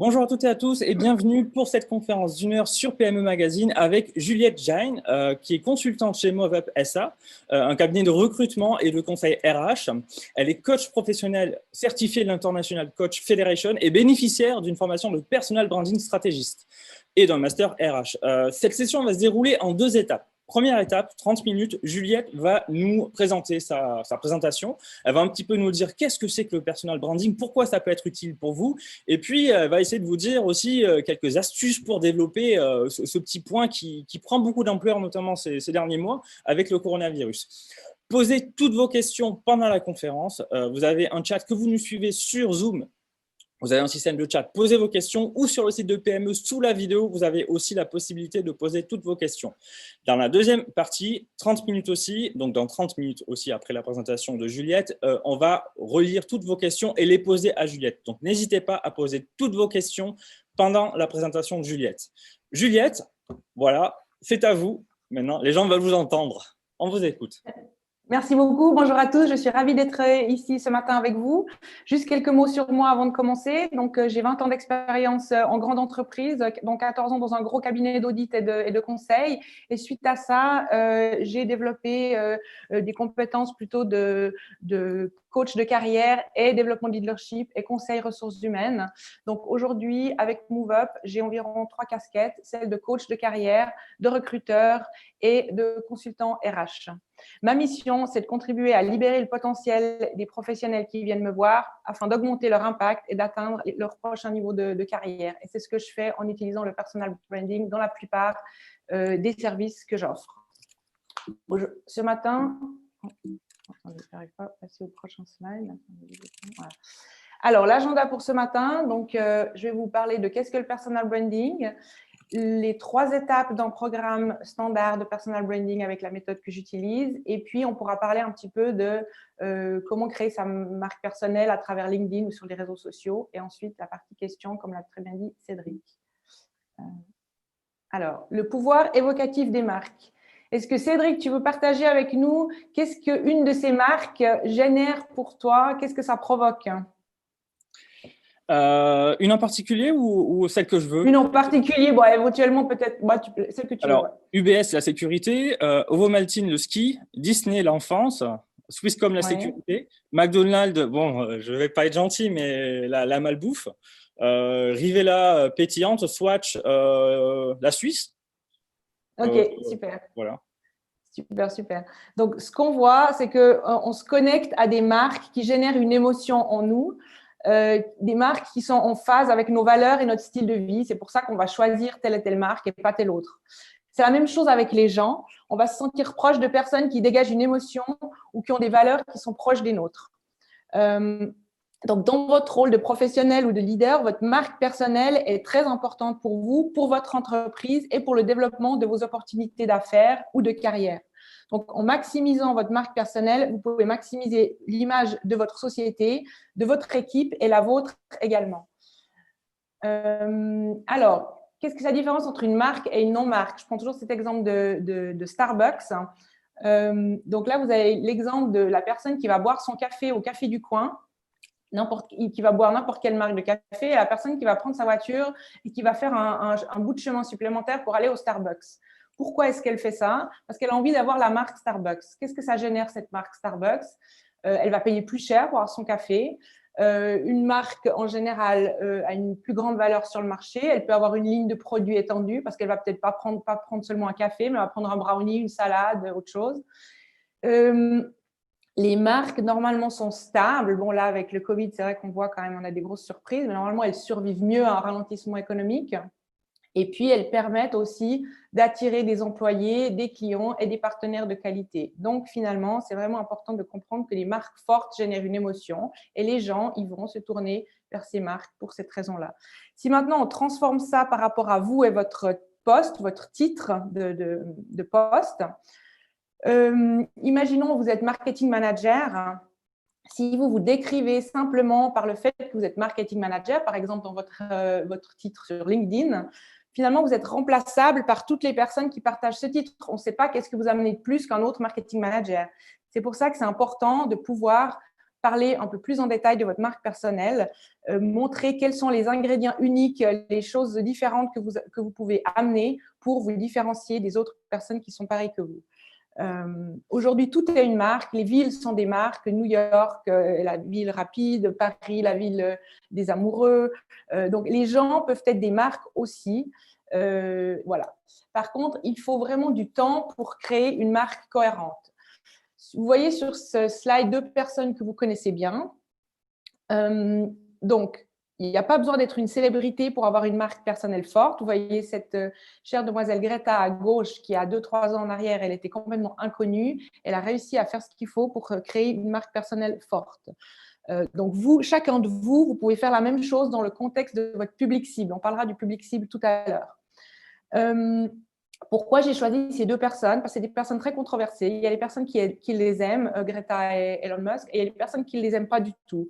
Bonjour à toutes et à tous et bienvenue pour cette conférence d'une heure sur PME Magazine avec Juliette Jain, qui est consultante chez MoveUp SA, un cabinet de recrutement et de conseil RH. Elle est coach professionnel certifiée de l'International Coach Federation et bénéficiaire d'une formation de personal branding stratégiste et d'un master RH. Cette session va se dérouler en deux étapes. Première étape, 30 minutes, Juliette va nous présenter sa présentation. Elle va un petit peu nous dire qu'est-ce que c'est que le personal branding, pourquoi ça peut être utile pour vous. Et puis, elle va essayer de vous dire aussi quelques astuces pour développer ce petit point qui prend beaucoup d'ampleur, notamment ces derniers mois, avec le coronavirus. Posez toutes vos questions pendant la conférence. Vous avez un chat que vous nous suivez sur Zoom. Vous avez un système de chat, posez vos questions ou sur le site de PME, sous la vidéo, vous avez aussi la possibilité de poser toutes vos questions. Dans la deuxième partie, 30 minutes aussi, donc dans 30 minutes aussi après la présentation de Juliette, on va relire toutes vos questions et les poser à Juliette. Donc, n'hésitez pas à poser toutes vos questions pendant la présentation de Juliette. Juliette, voilà, c'est à vous. Maintenant, les gens veulent vous entendre. On vous écoute. Merci beaucoup. Bonjour à tous. Je suis ravie d'être ici ce matin avec vous. Juste quelques mots sur moi avant de commencer. Donc, j'ai 20 ans d'expérience en grande entreprise, donc 14 ans dans un gros cabinet d'audit et de conseil. Et suite à ça, j'ai développé des compétences plutôt de coach de carrière et développement de leadership et conseil ressources humaines. Donc, aujourd'hui, avec MoveUp, j'ai environ 3 casquettes, celle de coach de carrière, de recruteur et de consultant RH. Ma mission, c'est de contribuer à libérer le potentiel des professionnels qui viennent me voir afin d'augmenter leur impact et d'atteindre leur prochain niveau de carrière. Et c'est ce que je fais en utilisant le personal branding dans la plupart des services que j'offre. Ce matin, je n'arrive pas à passer au prochain slide. Voilà. Alors, l'agenda pour ce matin, donc, je vais vous parler de qu'est-ce que le personal branding, les 3 étapes d'un programme standard de personal branding avec la méthode que j'utilise. Et puis, on pourra parler un petit peu de comment créer sa marque personnelle à travers LinkedIn ou sur les réseaux sociaux. Et ensuite, la partie questions, comme l'a très bien dit Cédric. Alors, le pouvoir évocatif des marques. Est-ce que Cédric, tu veux partager avec nous qu'est-ce qu'une de ces marques génère pour toi? Qu'est-ce que ça provoque? Une en particulier ou celle que je veux? Une en particulier, bon, éventuellement peut-être celle que tu veux. Alors, UBS, la sécurité, Ovomaltine, le ski, Disney, l'enfance, Swisscom, la sécurité, McDonald's, bon, je ne vais pas être gentil, mais la malbouffe, Rivella, pétillante, Swatch, la Suisse. Ok, super. Voilà. Super, super. Donc, ce qu'on voit, c'est qu'on se connecte à des marques qui génèrent une émotion en nous, des marques qui sont en phase avec nos valeurs et notre style de vie. C'est pour ça qu'on va choisir telle et telle marque et pas telle autre. C'est la même chose avec les gens. On va se sentir proche de personnes qui dégagent une émotion ou qui ont des valeurs qui sont proches des nôtres. Donc, dans votre rôle de professionnel ou de leader, votre marque personnelle est très importante pour vous, pour votre entreprise et pour le développement de vos opportunités d'affaires ou de carrière. Donc, en maximisant votre marque personnelle, vous pouvez maximiser l'image de votre société, de votre équipe et la vôtre également. Alors, qu'est-ce que c'est la différence entre une marque et une non-marque? Je prends toujours cet exemple de Starbucks. Donc là, vous avez l'exemple de la personne qui va boire son café au café du coin, qui va boire n'importe quelle marque de café, et la personne qui va prendre sa voiture et qui va faire un bout de chemin supplémentaire pour aller au Starbucks. Pourquoi est-ce qu'elle fait ça? Parce qu'elle a envie d'avoir la marque Starbucks. Qu'est-ce que ça génère, cette marque Starbucks? Elle va payer plus cher pour avoir son café. Une marque, en général, a une plus grande valeur sur le marché. Elle peut avoir une ligne de produits étendue parce qu'elle ne va peut-être pas prendre seulement un café, mais elle va prendre un brownie, une salade, autre chose. Les marques, normalement, sont stables. Bon, là, avec le Covid, c'est vrai qu'on voit quand même, on a des grosses surprises, mais normalement, elles survivent mieux à un ralentissement économique. Et puis, elles permettent aussi d'attirer des employés, des clients et des partenaires de qualité. Donc, finalement, c'est vraiment important de comprendre que les marques fortes génèrent une émotion et les gens, ils vont se tourner vers ces marques pour cette raison-là. Si maintenant, on transforme ça par rapport à vous et votre poste, votre titre de poste, imaginons que vous êtes marketing manager. Si vous vous décrivez simplement par le fait que vous êtes marketing manager, par exemple dans votre titre sur LinkedIn, finalement, vous êtes remplaçable par toutes les personnes qui partagent ce titre. On ne sait pas qu'est-ce que vous amenez de plus qu'un autre marketing manager. C'est pour ça que c'est important de pouvoir parler un peu plus en détail de votre marque personnelle, montrer quels sont les ingrédients uniques, les choses différentes que vous pouvez amener pour vous différencier des autres personnes qui sont pareilles que vous. Aujourd'hui, tout est une marque. Les villes sont des marques. New York, la ville rapide, Paris, la ville des amoureux. Donc, les gens peuvent être des marques aussi. Voilà. Par contre, il faut vraiment du temps pour créer une marque cohérente. Vous voyez sur ce slide 2 personnes que vous connaissez bien. Donc, il n'y a pas besoin d'être une célébrité pour avoir une marque personnelle forte. Vous voyez cette chère demoiselle Greta à gauche qui a 2-3 ans en arrière, elle était complètement inconnue. Elle a réussi à faire ce qu'il faut pour créer une marque personnelle forte. Donc, chacun de vous, vous pouvez faire la même chose dans le contexte de votre public cible. On parlera du public cible tout à l'heure. Pourquoi j'ai choisi ces 2 personnes? Parce que c'est des personnes très controversées. Il y a les personnes qui les aiment, Greta et Elon Musk, et il y a les personnes qui ne les aiment pas du tout.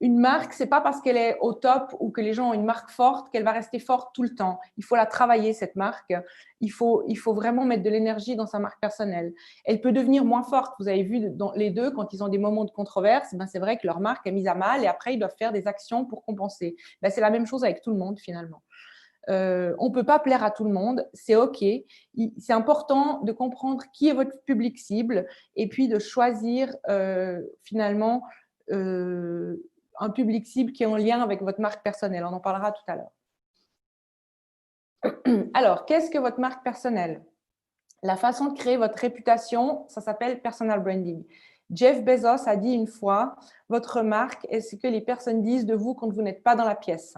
Une marque, ce n'est pas parce qu'elle est au top ou que les gens ont une marque forte qu'elle va rester forte tout le temps. Il faut la travailler, cette marque. Il faut vraiment mettre de l'énergie dans sa marque personnelle. Elle peut devenir moins forte. Vous avez vu dans les 2, quand ils ont des moments de controverse, c'est vrai que leur marque est mise à mal et après, ils doivent faire des actions pour compenser. C'est la même chose avec tout le monde, finalement. On ne peut pas plaire à tout le monde, c'est OK. C'est important de comprendre qui est votre public cible et puis de choisir finalement un public cible qui est en lien avec votre marque personnelle. On en parlera tout à l'heure. Alors, qu'est-ce que votre marque personnelle? La façon de créer votre réputation, ça s'appelle personal branding. Jeff Bezos a dit une fois, votre marque est ce que les personnes disent de vous quand vous n'êtes pas dans la pièce.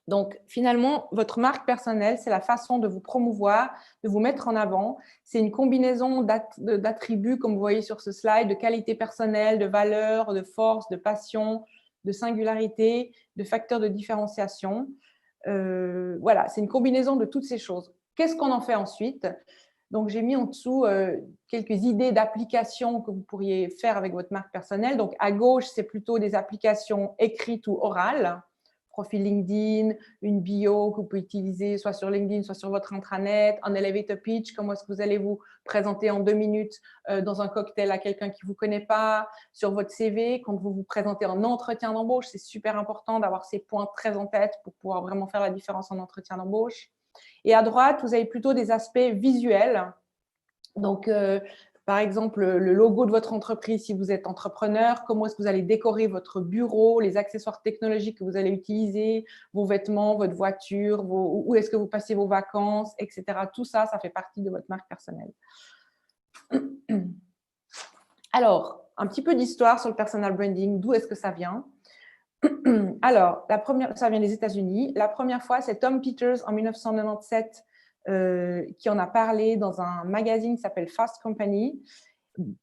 Donc, finalement, votre marque personnelle, c'est la façon de vous promouvoir, de vous mettre en avant. C'est une combinaison d'attributs, comme vous voyez sur ce slide, de qualité personnelle, de valeur, de force, de passion, de singularité, de facteurs de différenciation. Voilà, c'est une combinaison de toutes ces choses. Qu'est-ce qu'on en fait ensuite? Donc, j'ai mis en dessous quelques idées d'applications que vous pourriez faire avec votre marque personnelle. Donc, à gauche, c'est plutôt des applications écrites ou orales. Profil LinkedIn, une bio que vous pouvez utiliser soit sur LinkedIn, soit sur votre intranet, un elevator pitch, comment est-ce que vous allez vous présenter en 2 minutes dans un cocktail à quelqu'un qui ne vous connaît pas, sur votre CV, quand vous vous présentez en entretien d'embauche, c'est super important d'avoir ces points très en tête pour pouvoir vraiment faire la différence en entretien d'embauche. Et à droite, vous avez plutôt des aspects visuels. Donc, par exemple, le logo de votre entreprise si vous êtes entrepreneur, comment est-ce que vous allez décorer votre bureau, les accessoires technologiques que vous allez utiliser, vos vêtements, votre voiture, où est-ce que vous passez vos vacances, etc. Tout ça, ça fait partie de votre marque personnelle. Alors, un petit peu d'histoire sur le personal branding. D'où est-ce que ça vient? Alors, ça vient des États-Unis. La première fois, c'est Tom Peters en 1997 qui en a parlé dans un magazine qui s'appelle Fast Company.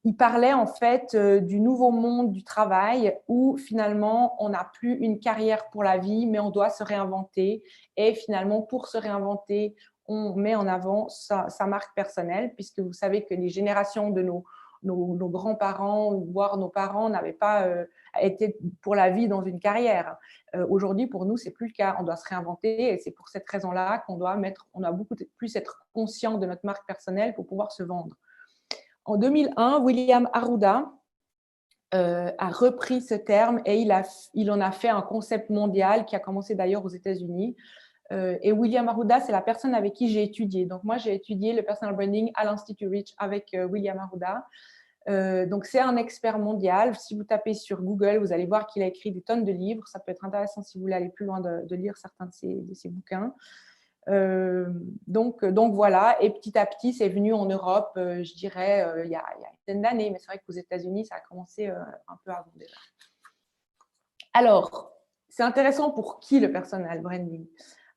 Il parlait en fait du nouveau monde du travail où finalement on n'a plus une carrière pour la vie, mais on doit se réinventer. Et finalement, pour se réinventer, on met en avant sa marque personnelle, puisque vous savez que les générations de nos grands-parents, voire nos parents, n'avaient pas été pour la vie dans une carrière. Aujourd'hui, pour nous, c'est plus le cas. On doit se réinventer et c'est pour cette raison-là qu'on doit beaucoup plus être conscient de notre marque personnelle pour pouvoir se vendre. En 2001, William Arruda a repris ce terme et il en a fait un concept mondial qui a commencé d'ailleurs aux États-Unis. Et William Arruda, c'est la personne avec qui j'ai étudié. Donc, moi, j'ai étudié le personal branding à l'Institut Rich avec William Arruda. Donc, c'est un expert mondial. Si vous tapez sur Google, vous allez voir qu'il a écrit des tonnes de livres. Ça peut être intéressant si vous voulez aller plus loin de lire certains de ses bouquins. Donc voilà, et petit à petit, c'est venu en Europe, je dirais, il y a une dizaine d'années, mais c'est vrai qu'aux États-Unis, ça a commencé un peu avant déjà. Alors, c'est intéressant pour qui le personal branding?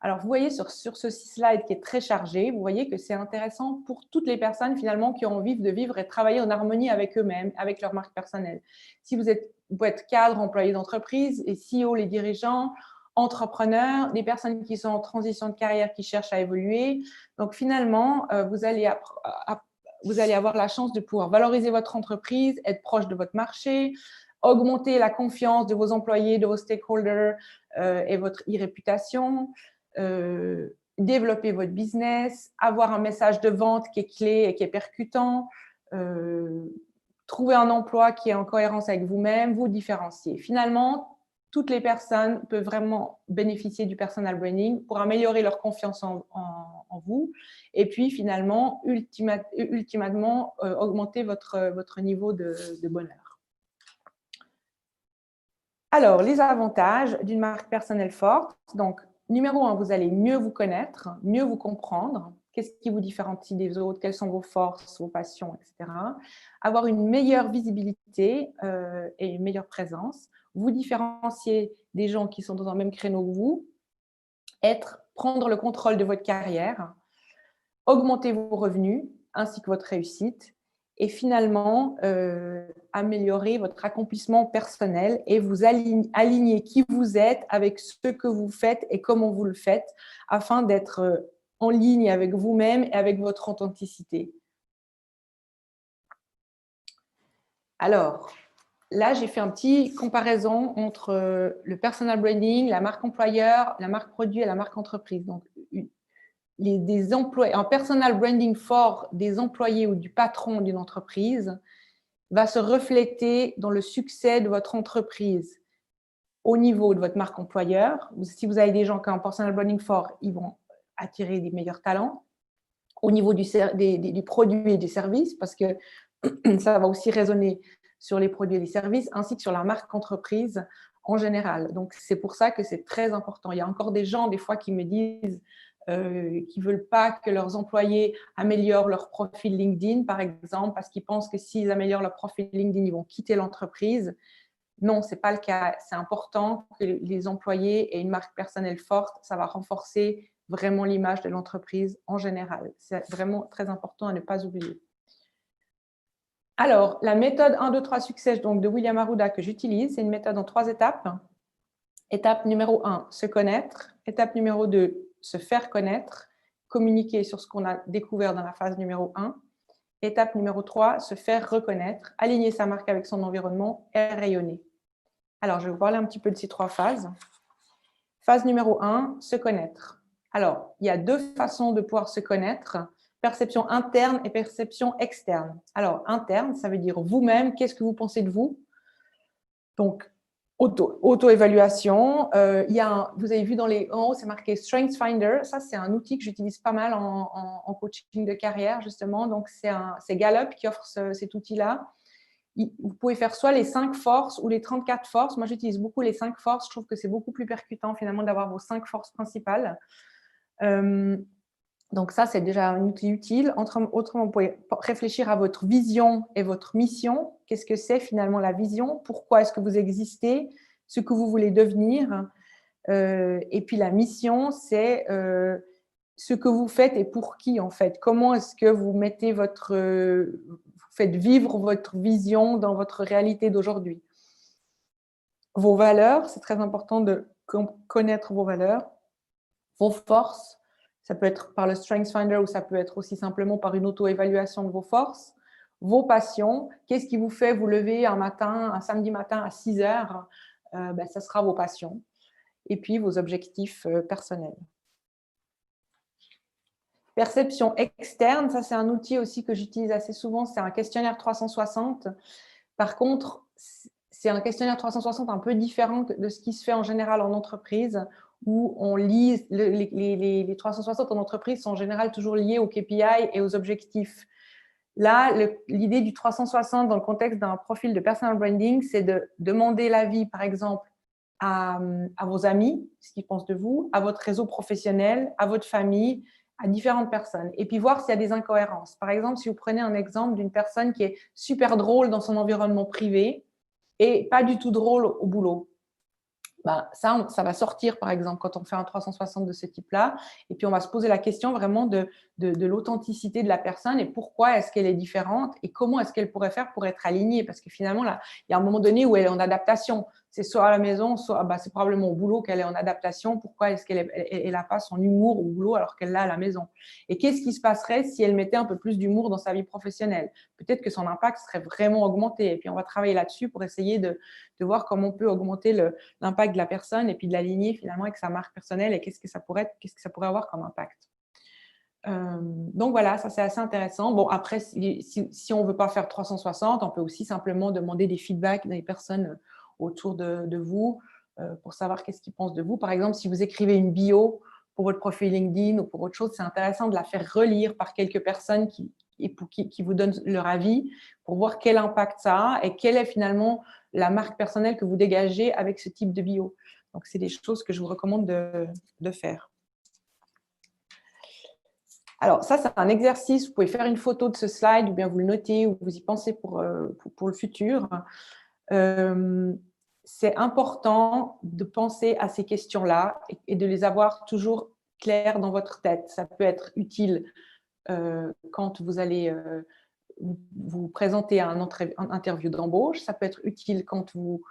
Alors, vous voyez sur ce slide qui est très chargé, vous voyez que c'est intéressant pour toutes les personnes finalement qui ont envie de vivre et travailler en harmonie avec eux-mêmes, avec leur marque personnelle. Si vous pouvez être cadre, employé d'entreprise, et CEO, les dirigeants, entrepreneurs, des personnes qui sont en transition de carrière, qui cherchent à évoluer. Donc, finalement, vous allez avoir la chance de pouvoir valoriser votre entreprise, être proche de votre marché, augmenter la confiance de vos employés, de vos stakeholders et votre e-réputation, développer votre business, avoir un message de vente qui est clé et qui est percutant, trouver un emploi qui est en cohérence avec vous-même, vous différencier. Finalement, toutes les personnes peuvent vraiment bénéficier du personal branding pour améliorer leur confiance en vous et puis finalement, ultimement, augmenter votre niveau de bonheur. Alors, les avantages d'une marque personnelle forte. Donc, numéro 1, vous allez mieux vous connaître, mieux vous comprendre. Qu'est-ce qui vous différencie des autres? Quelles sont vos forces, vos passions, etc. Avoir une meilleure visibilité et une meilleure présence. Vous différencier des gens qui sont dans un même créneau que vous. Prendre le contrôle de votre carrière. Augmenter vos revenus ainsi que votre réussite. Et finalement, améliorer votre accomplissement personnel et vous aligner qui vous êtes avec ce que vous faites et comment vous le faites afin d'être en ligne avec vous-même et avec votre authenticité. Alors, là, j'ai fait un petit comparaison entre le personal branding, la marque employeur, la marque produit et la marque entreprise. Donc, un personal branding fort des employés ou du patron d'une entreprise va se refléter dans le succès de votre entreprise au niveau de votre marque employeur. Si vous avez des gens qui ont un personal branding fort, ils vont attirer des meilleurs talents. Au niveau du produit et du service, parce que ça va aussi résonner sur les produits et les services, ainsi que sur la marque entreprise en général. Donc, c'est pour ça que c'est très important. Il y a encore des gens, des fois, qui me disent qui ne veulent pas que leurs employés améliorent leur profil LinkedIn, par exemple, parce qu'ils pensent que s'ils améliorent leur profil LinkedIn, ils vont quitter l'entreprise. Non, ce n'est pas le cas. C'est important que les employés aient une marque personnelle forte. Ça va renforcer vraiment l'image de l'entreprise en général. C'est vraiment très important à ne pas oublier. Alors, la méthode 1, 2, 3 succès donc, de William Arruda que j'utilise, c'est une méthode en 3 étapes. Étape numéro 1, se connaître. Étape numéro 2, se faire connaître, communiquer sur ce qu'on a découvert dans la phase numéro 1. Étape numéro 3, se faire reconnaître, aligner sa marque avec son environnement et rayonner. Alors, je vais vous parler un petit peu de ces 3 phases. Phase numéro 1, se connaître. Alors, il y a 2 façons de pouvoir se connaître, perception interne et perception externe. Alors, interne, ça veut dire vous-même, qu'est-ce que vous pensez de vous? Donc, auto-évaluation. Vous avez vu en haut, c'est marqué Strengths Finder. Ça, c'est un outil que j'utilise pas mal en coaching de carrière, justement. Donc, c'est Gallup qui offre cet outil-là. Vous pouvez faire soit les 5 forces ou les 34 forces. Moi, j'utilise beaucoup les 5 forces. Je trouve que c'est beaucoup plus percutant, finalement, d'avoir vos 5 forces principales. Donc, ça, c'est déjà un outil utile. Autrement, vous pouvez réfléchir à votre vision et votre mission. Qu'est-ce que c'est finalement la vision? Pourquoi est-ce que vous existez? Ce que vous voulez devenir. Et puis, la mission, c'est ce que vous faites et pour qui, en fait. Comment est-ce que vous mettez vous faites vivre votre vision dans votre réalité d'aujourd'hui? Vos valeurs, c'est très important de connaître vos valeurs. Vos forces, ça peut être par le Strengths Finder ou ça peut être aussi simplement par une auto-évaluation de vos forces. Vos passions, qu'est-ce qui vous fait vous lever un samedi matin à 6 heures? Ça sera vos passions. Et puis, vos objectifs personnels. Perception externe, ça c'est un outil aussi que j'utilise assez souvent, c'est un questionnaire 360. Par contre, c'est un questionnaire 360 un peu différent de ce qui se fait en général en entreprise, où on lit les 360 en entreprise sont en général toujours liés aux KPI et aux objectifs. Là, l'idée du 360 dans le contexte d'un profil de personal branding, c'est de demander l'avis, par exemple, à vos amis, ce qu'ils pensent de vous, à votre réseau professionnel, à votre famille, à différentes personnes. Et puis voir s'il y a des incohérences. Par exemple, si vous prenez un exemple d'une personne qui est super drôle dans son environnement privé et pas du tout drôle au boulot. Ça va sortir, par exemple, quand on fait un 360 de ce type-là. Et puis, on va se poser la question vraiment de l'authenticité de la personne et pourquoi est-ce qu'elle est différente et comment est-ce qu'elle pourrait faire pour être alignée. Parce que finalement, là, il y a un moment donné où elle est en adaptation. C'est soit à la maison, soit c'est probablement au boulot qu'elle est en adaptation. Pourquoi est-ce qu'elle n'a pas son humour au boulot alors qu'elle l'a à la maison? Et qu'est-ce qui se passerait si elle mettait un peu plus d'humour dans sa vie professionnelle? Peut-être que son impact serait vraiment augmenté. Et puis, on va travailler là-dessus pour essayer de voir comment on peut augmenter l'impact de la personne et puis de l'aligner finalement avec sa marque personnelle et qu'est-ce que ça pourrait avoir comme impact. Donc voilà, ça c'est assez intéressant. Bon, après, si on ne veut pas faire 360, on peut aussi simplement demander des feedbacks des personnes autour de vous pour savoir qu'est-ce qu'ils pensent de vous. Par exemple, si vous écrivez une bio pour votre profil LinkedIn ou pour autre chose, c'est intéressant de la faire relire par quelques personnes qui vous donnent leur avis pour voir quel impact ça a et quelle est finalement la marque personnelle que vous dégagez avec ce type de bio. Donc, c'est des choses que je vous recommande de faire. Alors, ça, c'est un exercice. Vous pouvez faire une photo de ce slide ou bien vous le notez ou vous y pensez pour le futur. C'est important de penser à ces questions-là et de les avoir toujours claires dans votre tête. Ça peut être utile quand vous allez vous présenter à un interview d'embauche. Ça peut être utile quand vous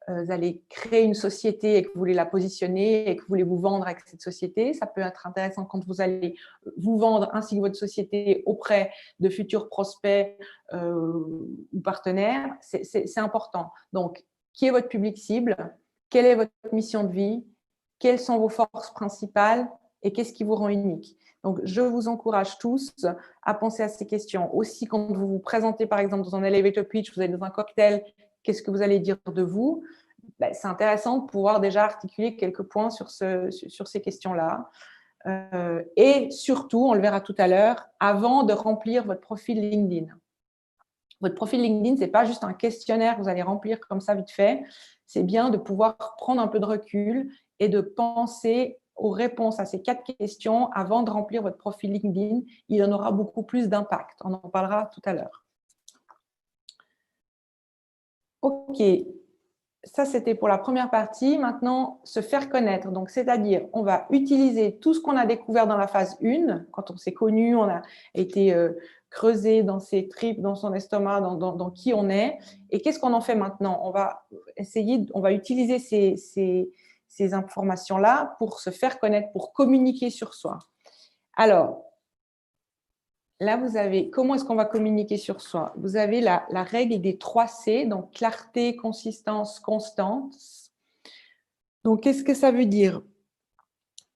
allez créer une société et que vous voulez la positionner et que vous voulez vous vendre avec cette société. Ça peut être intéressant quand vous allez vous vendre ainsi que votre société auprès de futurs prospects ou partenaires. C'est important. Donc, qui est votre public cible? Quelle est votre mission de vie? Quelles sont vos forces principales? Et qu'est-ce qui vous rend unique? Donc, je vous encourage tous à penser à ces questions. Aussi, quand vous vous présentez, par exemple, dans un elevator pitch, vous êtes dans un cocktail, qu'est-ce que vous allez dire de vous? Ben, c'est intéressant de pouvoir déjà articuler quelques points sur ces questions-là. Et surtout, on le verra tout à l'heure, avant de remplir votre profil LinkedIn. Votre profil LinkedIn, ce n'est pas juste un questionnaire que vous allez remplir comme ça vite fait. C'est bien de pouvoir prendre un peu de recul et de penser aux réponses à ces 4 questions avant de remplir votre profil LinkedIn. Il en aura beaucoup plus d'impact. On en parlera tout à l'heure. OK. Ça, c'était pour la première partie. Maintenant, se faire connaître. Donc, c'est-à-dire, on va utiliser tout ce qu'on a découvert dans la phase 1. Quand on s'est connu, on a été creusé dans ses tripes, dans son estomac, dans qui on est. Et qu'est-ce qu'on en fait maintenant? On va utiliser ces informations-là pour se faire connaître, pour communiquer sur soi. Alors, là, vous avez comment est-ce qu'on va communiquer sur soi? Vous avez la règle des 3 C, donc clarté, consistance, constance. Donc, qu'est-ce que ça veut dire?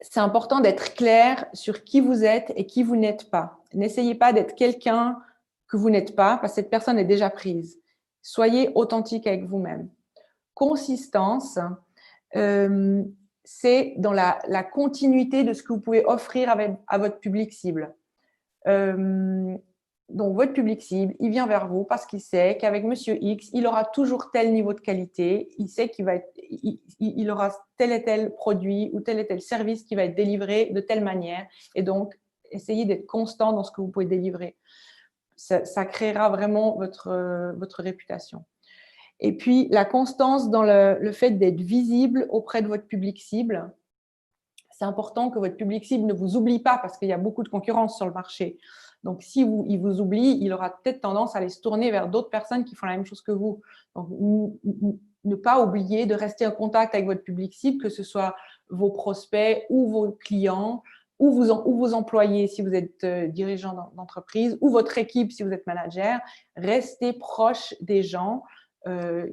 C'est important d'être clair sur qui vous êtes et qui vous n'êtes pas. N'essayez pas d'être quelqu'un que vous n'êtes pas, parce que cette personne est déjà prise. Soyez authentique avec vous-même. Consistance, c'est dans la continuité de ce que vous pouvez offrir à votre public cible. Donc, votre public cible, il vient vers vous parce qu'il sait qu'avec Monsieur X, il aura toujours tel niveau de qualité, il sait qu'il aura tel et tel produit ou tel et tel service qui va être délivré de telle manière. Et donc, essayez d'être constant dans ce que vous pouvez délivrer. Ça créera vraiment votre réputation. Et puis, la constance dans le fait d'être visible auprès de votre public cible. C'est important que votre public cible ne vous oublie pas parce qu'il y a beaucoup de concurrence sur le marché. Donc, si il vous oublie, il aura peut-être tendance à aller se tourner vers d'autres personnes qui font la même chose que vous. Donc, ne pas oublier de rester en contact avec votre public cible, que ce soit vos prospects ou vos clients ou vos employés si vous êtes dirigeant d'entreprise ou votre équipe si vous êtes manager. Restez proche des gens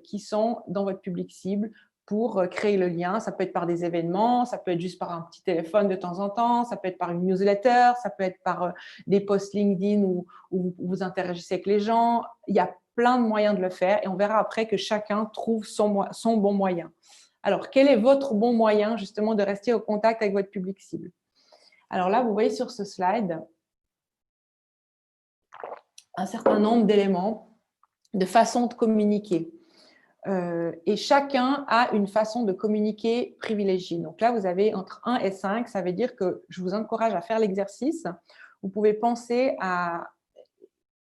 qui sont dans votre public cible pour créer le lien. Ça peut être par des événements, ça peut être juste par un petit téléphone de temps en temps, ça peut être par une newsletter, ça peut être par des posts LinkedIn où vous interagissez avec les gens. Il y a plein de moyens de le faire et on verra après que chacun trouve son bon moyen. Alors, quel est votre bon moyen justement de rester au contact avec votre public cible? Alors là, vous voyez sur ce slide un certain nombre d'éléments, de façons de communiquer. Et chacun a une façon de communiquer privilégiée. Donc là, vous avez entre 1 et 5, ça veut dire que je vous encourage à faire l'exercice. Vous pouvez penser à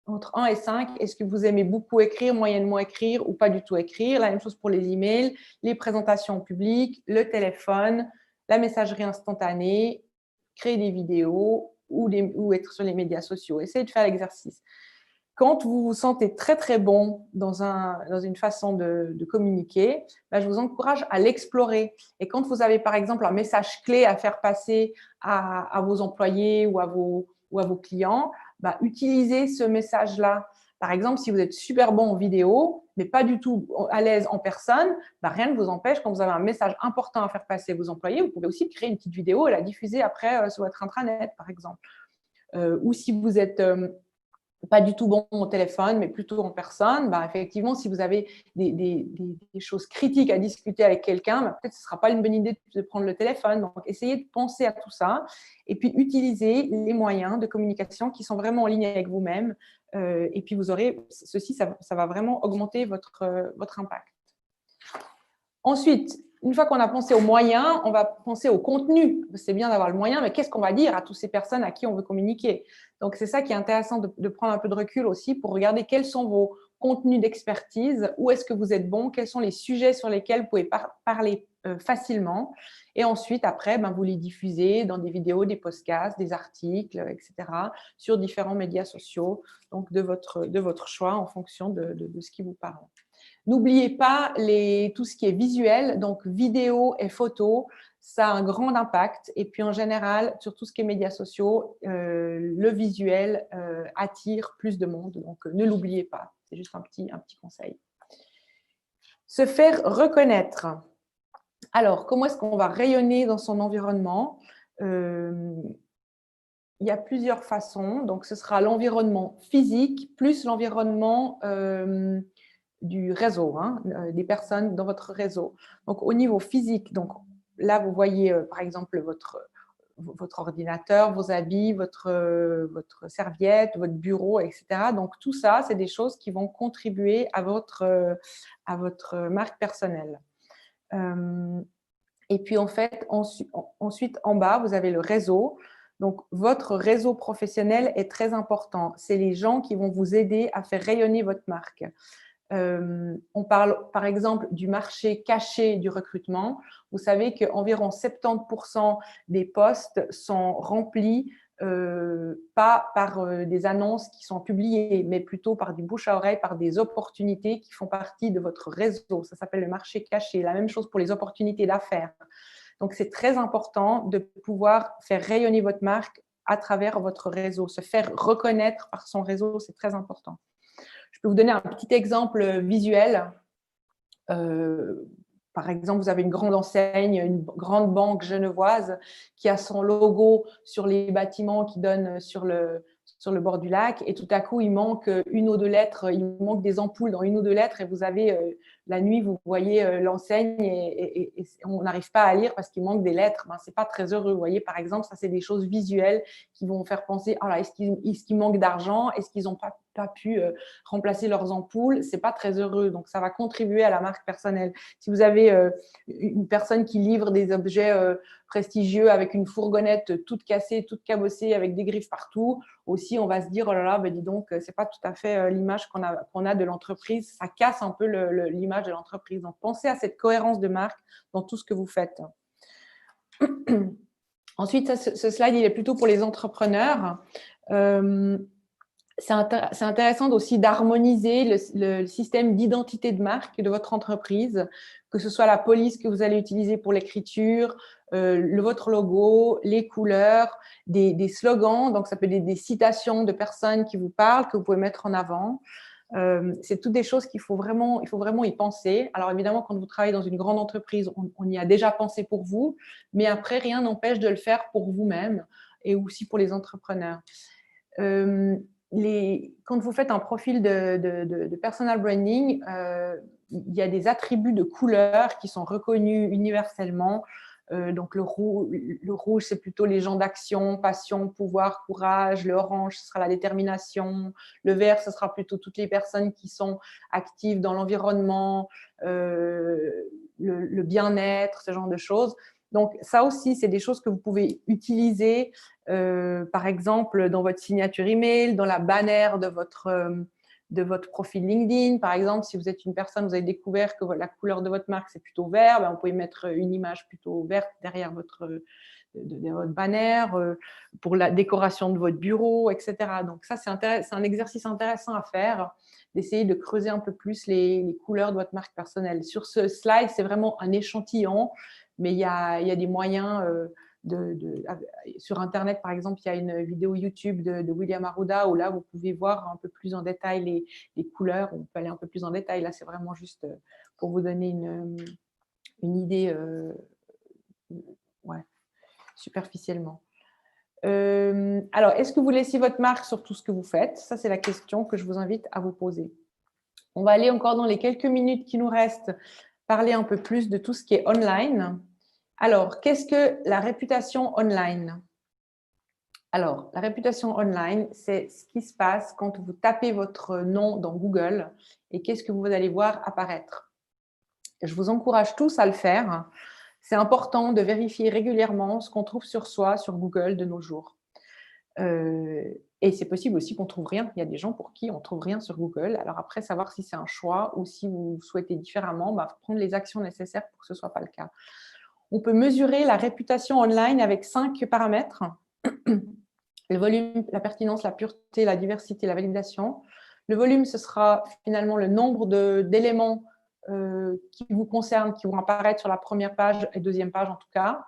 entre 1 et 5, est-ce que vous aimez beaucoup écrire, moyennement écrire ou pas du tout écrire? La même chose pour les emails, les présentations publiques, le téléphone, la messagerie instantanée, créer des vidéos ou être sur les médias sociaux. Essayez de faire l'exercice. Quand vous vous sentez très, très bon dans une façon de communiquer, je vous encourage à l'explorer. Et quand vous avez, par exemple, un message clé à faire passer à vos employés ou à vos clients, utilisez ce message-là. Par exemple, si vous êtes super bon en vidéo, mais pas du tout à l'aise en personne, rien ne vous empêche, quand vous avez un message important à faire passer à vos employés, vous pouvez aussi créer une petite vidéo et la diffuser après sur votre intranet, par exemple. ou si vous êtes pas du tout bon au téléphone, mais plutôt en personne, bah, effectivement, si vous avez des choses critiques à discuter avec quelqu'un, bah, peut-être que ce ne sera pas une bonne idée de prendre le téléphone. Donc, essayez de penser à tout ça et puis utilisez les moyens de communication qui sont vraiment en ligne avec vous-même. Et puis, vous aurez ceci, ça va vraiment augmenter votre impact. Ensuite, une fois qu'on a pensé aux moyens, on va penser au contenu. C'est bien d'avoir le moyen, mais qu'est-ce qu'on va dire à toutes ces personnes à qui on veut communiquer? Donc, c'est ça qui est intéressant de prendre un peu de recul aussi pour regarder quels sont vos contenus d'expertise, où est-ce que vous êtes bon, quels sont les sujets sur lesquels vous pouvez parler facilement. Et ensuite, après, vous les diffusez dans des vidéos, des podcasts, des articles, etc., sur différents médias sociaux, donc de votre choix en fonction de ce qui vous parle. N'oubliez pas tout ce qui est visuel, donc vidéo et photo, ça a un grand impact. Et puis en général, sur tout ce qui est médias sociaux, le visuel attire plus de monde. Donc ne l'oubliez pas, c'est juste un petit conseil. Se faire reconnaître. Alors, comment est-ce qu'on va rayonner dans son environnement? Il y a plusieurs façons. Donc, ce sera l'environnement physique plus l'environnement du réseau, des personnes dans votre réseau. Donc, au niveau physique, donc, là, vous voyez, par exemple, votre ordinateur, vos habits, votre serviette, votre bureau, etc. Donc, tout ça, c'est des choses qui vont contribuer à votre marque personnelle. Et puis, en fait, ensuite, en bas, vous avez le réseau. Donc, votre réseau professionnel est très important. C'est les gens qui vont vous aider à faire rayonner votre marque. On parle par exemple du marché caché du recrutement. Vous savez qu'environ 70% des postes sont remplis pas par des annonces qui sont publiées, mais plutôt par du bouche à oreille, par des opportunités qui font partie de votre réseau. Ça s'appelle le marché caché. La même chose pour les opportunités d'affaires. Donc, c'est très important de pouvoir faire rayonner votre marque à travers votre réseau. Se faire reconnaître par son réseau, c'est très important. Je peux vous donner un petit exemple visuel. Par exemple, vous avez une grande enseigne, une grande banque genevoise qui a son logo sur les bâtiments qui donnent sur le bord du lac, et tout à coup, il manque une ou deux lettres, il manque des ampoules dans une ou deux lettres, et vous avez la nuit, vous voyez l'enseigne et on n'arrive pas à lire parce qu'il manque des lettres. Ce n'est pas très heureux. Vous voyez, par exemple, ça, c'est des choses visuelles qui vont faire penser, oh là, est-ce qu'il manque d'argent? Est-ce qu'ils n'ont pas pu remplacer leurs ampoules? C'est pas très heureux. Donc, ça va contribuer à la marque personnelle. Si vous avez une personne qui livre des objets prestigieux avec une fourgonnette toute cassée, toute cabossée, avec des griffes partout, aussi, on va se dire, oh là là, dis donc, c'est pas tout à fait l'image qu'on a de l'entreprise. Ça casse un peu l'image de l'entreprise. Donc, pensez à cette cohérence de marque dans tout ce que vous faites. Ensuite, ce slide, il est plutôt pour les entrepreneurs. C'est intéressant aussi d'harmoniser le système d'identité de marque de votre entreprise, que ce soit la police que vous allez utiliser pour l'écriture, votre logo, les couleurs, des slogans. Donc, ça peut être des citations de personnes qui vous parlent, que vous pouvez mettre en avant. C'est toutes des choses qu'il faut vraiment y penser. Alors, évidemment, quand vous travaillez dans une grande entreprise, on y a déjà pensé pour vous, mais après, rien n'empêche de le faire pour vous-même et aussi pour les entrepreneurs. Quand vous faites un profil de personal branding, il y a des attributs de couleurs qui sont reconnus universellement. Donc, le rouge, c'est plutôt les gens d'action, passion, pouvoir, courage. Le orange, ce sera la détermination. Le vert, ce sera plutôt toutes les personnes qui sont actives dans l'environnement, le bien-être, ce genre de choses. Donc, ça aussi, c'est des choses que vous pouvez utiliser, par exemple, dans votre signature email, dans la bannière de votre profil LinkedIn. Par exemple, si vous êtes une personne, vous avez découvert que la couleur de votre marque, c'est plutôt vert, vous pouvez mettre une image plutôt verte derrière votre bannière, pour la décoration de votre bureau, etc. Donc, ça, c'est un exercice intéressant à faire, d'essayer de creuser un peu plus les couleurs de votre marque personnelle. Sur ce slide, c'est vraiment un échantillon, mais il y a des moyens sur Internet, par exemple, il y a une vidéo YouTube de William Arruda où là, vous pouvez voir un peu plus en détail les couleurs. On peut aller un peu plus en détail. Là, c'est vraiment juste pour vous donner une idée superficiellement. Alors, est-ce que vous laissez votre marque sur tout ce que vous faites? Ça, c'est la question que je vous invite à vous poser. On va aller encore dans les quelques minutes qui nous restent, parler un peu plus de tout ce qui est online. Alors, qu'est-ce que la réputation online? Alors, la réputation online, c'est ce qui se passe quand vous tapez votre nom dans Google et qu'est-ce que vous allez voir apparaître. Je vous encourage tous à le faire. C'est important de vérifier régulièrement ce qu'on trouve sur soi, sur Google de nos jours. Et c'est possible aussi qu'on ne trouve rien. Il y a des gens pour qui on ne trouve rien sur Google. Alors après, savoir si c'est un choix ou si vous souhaitez différemment, prendre les actions nécessaires pour que ce ne soit pas le cas. On peut mesurer la réputation online avec 5 paramètres. Le volume, la pertinence, la pureté, la diversité, la validation. Le volume, ce sera finalement le nombre d'éléments qui vous concernent, qui vont apparaître sur la première page et deuxième page en tout cas.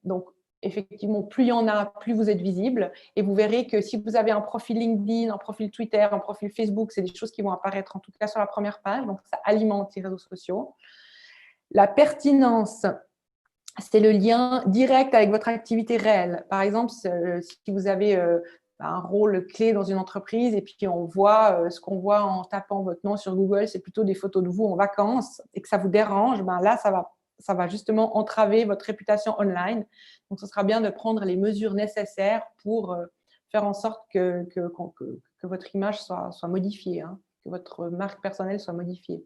Donc, effectivement, plus il y en a, plus vous êtes visible. Et vous verrez que si vous avez un profil LinkedIn, un profil Twitter, un profil Facebook, c'est des choses qui vont apparaître en tout cas sur la première page. Donc, ça alimente les réseaux sociaux. La pertinence, c'est le lien direct avec votre activité réelle. Par exemple, si vous avez un rôle clé dans une entreprise et puis on voit ce qu'on voit en tapant votre nom sur Google, c'est plutôt des photos de vous en vacances et que ça vous dérange, là, ça va justement entraver votre réputation online. Donc, ce sera bien de prendre les mesures nécessaires pour faire en sorte que votre image soit modifiée, hein, que votre marque personnelle soit modifiée.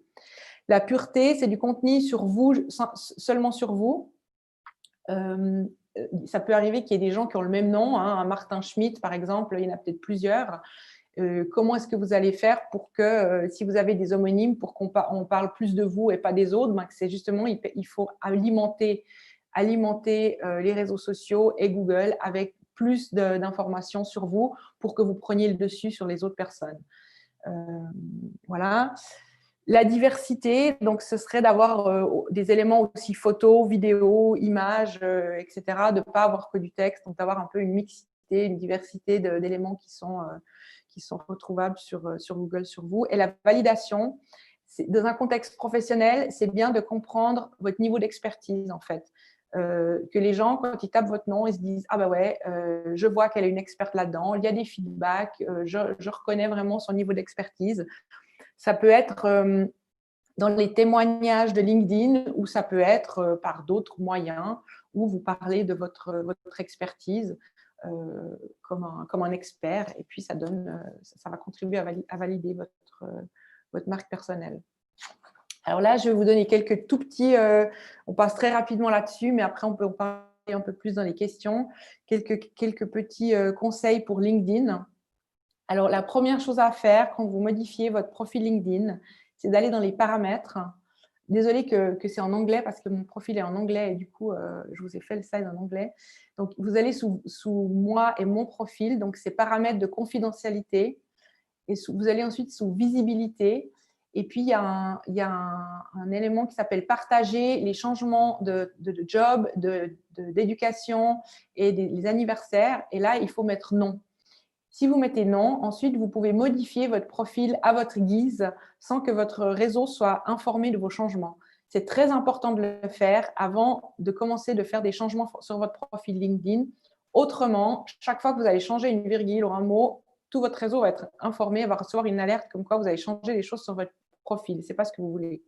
La pureté, c'est du contenu sur vous, seulement sur vous. Ça peut arriver qu'il y ait des gens qui ont le même nom, hein, un Martin Schmitt par exemple, il y en a peut-être plusieurs. Comment est-ce que vous allez faire pour que, si vous avez des homonymes, pour qu'on parle plus de vous et pas des autres, c'est justement, il faut alimenter les réseaux sociaux et Google avec plus d'informations sur vous pour que vous preniez le dessus sur les autres personnes. Voilà. La diversité, donc ce serait d'avoir des éléments aussi photos, vidéos, images, etc. De ne pas avoir que du texte, donc d'avoir un peu une mixité, une diversité d'éléments qui sont retrouvables sur Google, sur vous. Et la validation, dans un contexte professionnel, c'est bien de comprendre votre niveau d'expertise en fait. Que les gens, quand ils tapent votre nom, ils se disent « Ah bah ouais, je vois qu'elle est une experte là-dedans, il y a des feedbacks, je reconnais vraiment son niveau d'expertise ». Ça peut être dans les témoignages de LinkedIn ou ça peut être par d'autres moyens où vous parlez de votre expertise comme un expert et puis ça va contribuer à valider votre marque personnelle. Alors là, je vais vous donner quelques tout petits, on passe très rapidement là-dessus, mais après on peut en parler un peu plus dans les questions, quelques petits conseils pour LinkedIn. Alors, la première chose à faire quand vous modifiez votre profil LinkedIn, c'est d'aller dans les paramètres. Désolée que c'est en anglais parce que mon profil est en anglais et du coup, je vous ai fait le slide en anglais. Donc, vous allez sous moi et mon profil, donc c'est paramètres de confidentialité. Et vous allez ensuite sous visibilité. Et puis, il y a un élément qui s'appelle partager les changements de job, d'éducation et les anniversaires. Et là, il faut mettre non. Si vous mettez non, ensuite, vous pouvez modifier votre profil à votre guise sans que votre réseau soit informé de vos changements. C'est très important de le faire avant de commencer de faire des changements sur votre profil LinkedIn. Autrement, chaque fois que vous allez changer une virgule ou un mot, tout votre réseau va être informé, va recevoir une alerte comme quoi vous avez changé des choses sur votre profil. Ce n'est pas ce que vous voulez.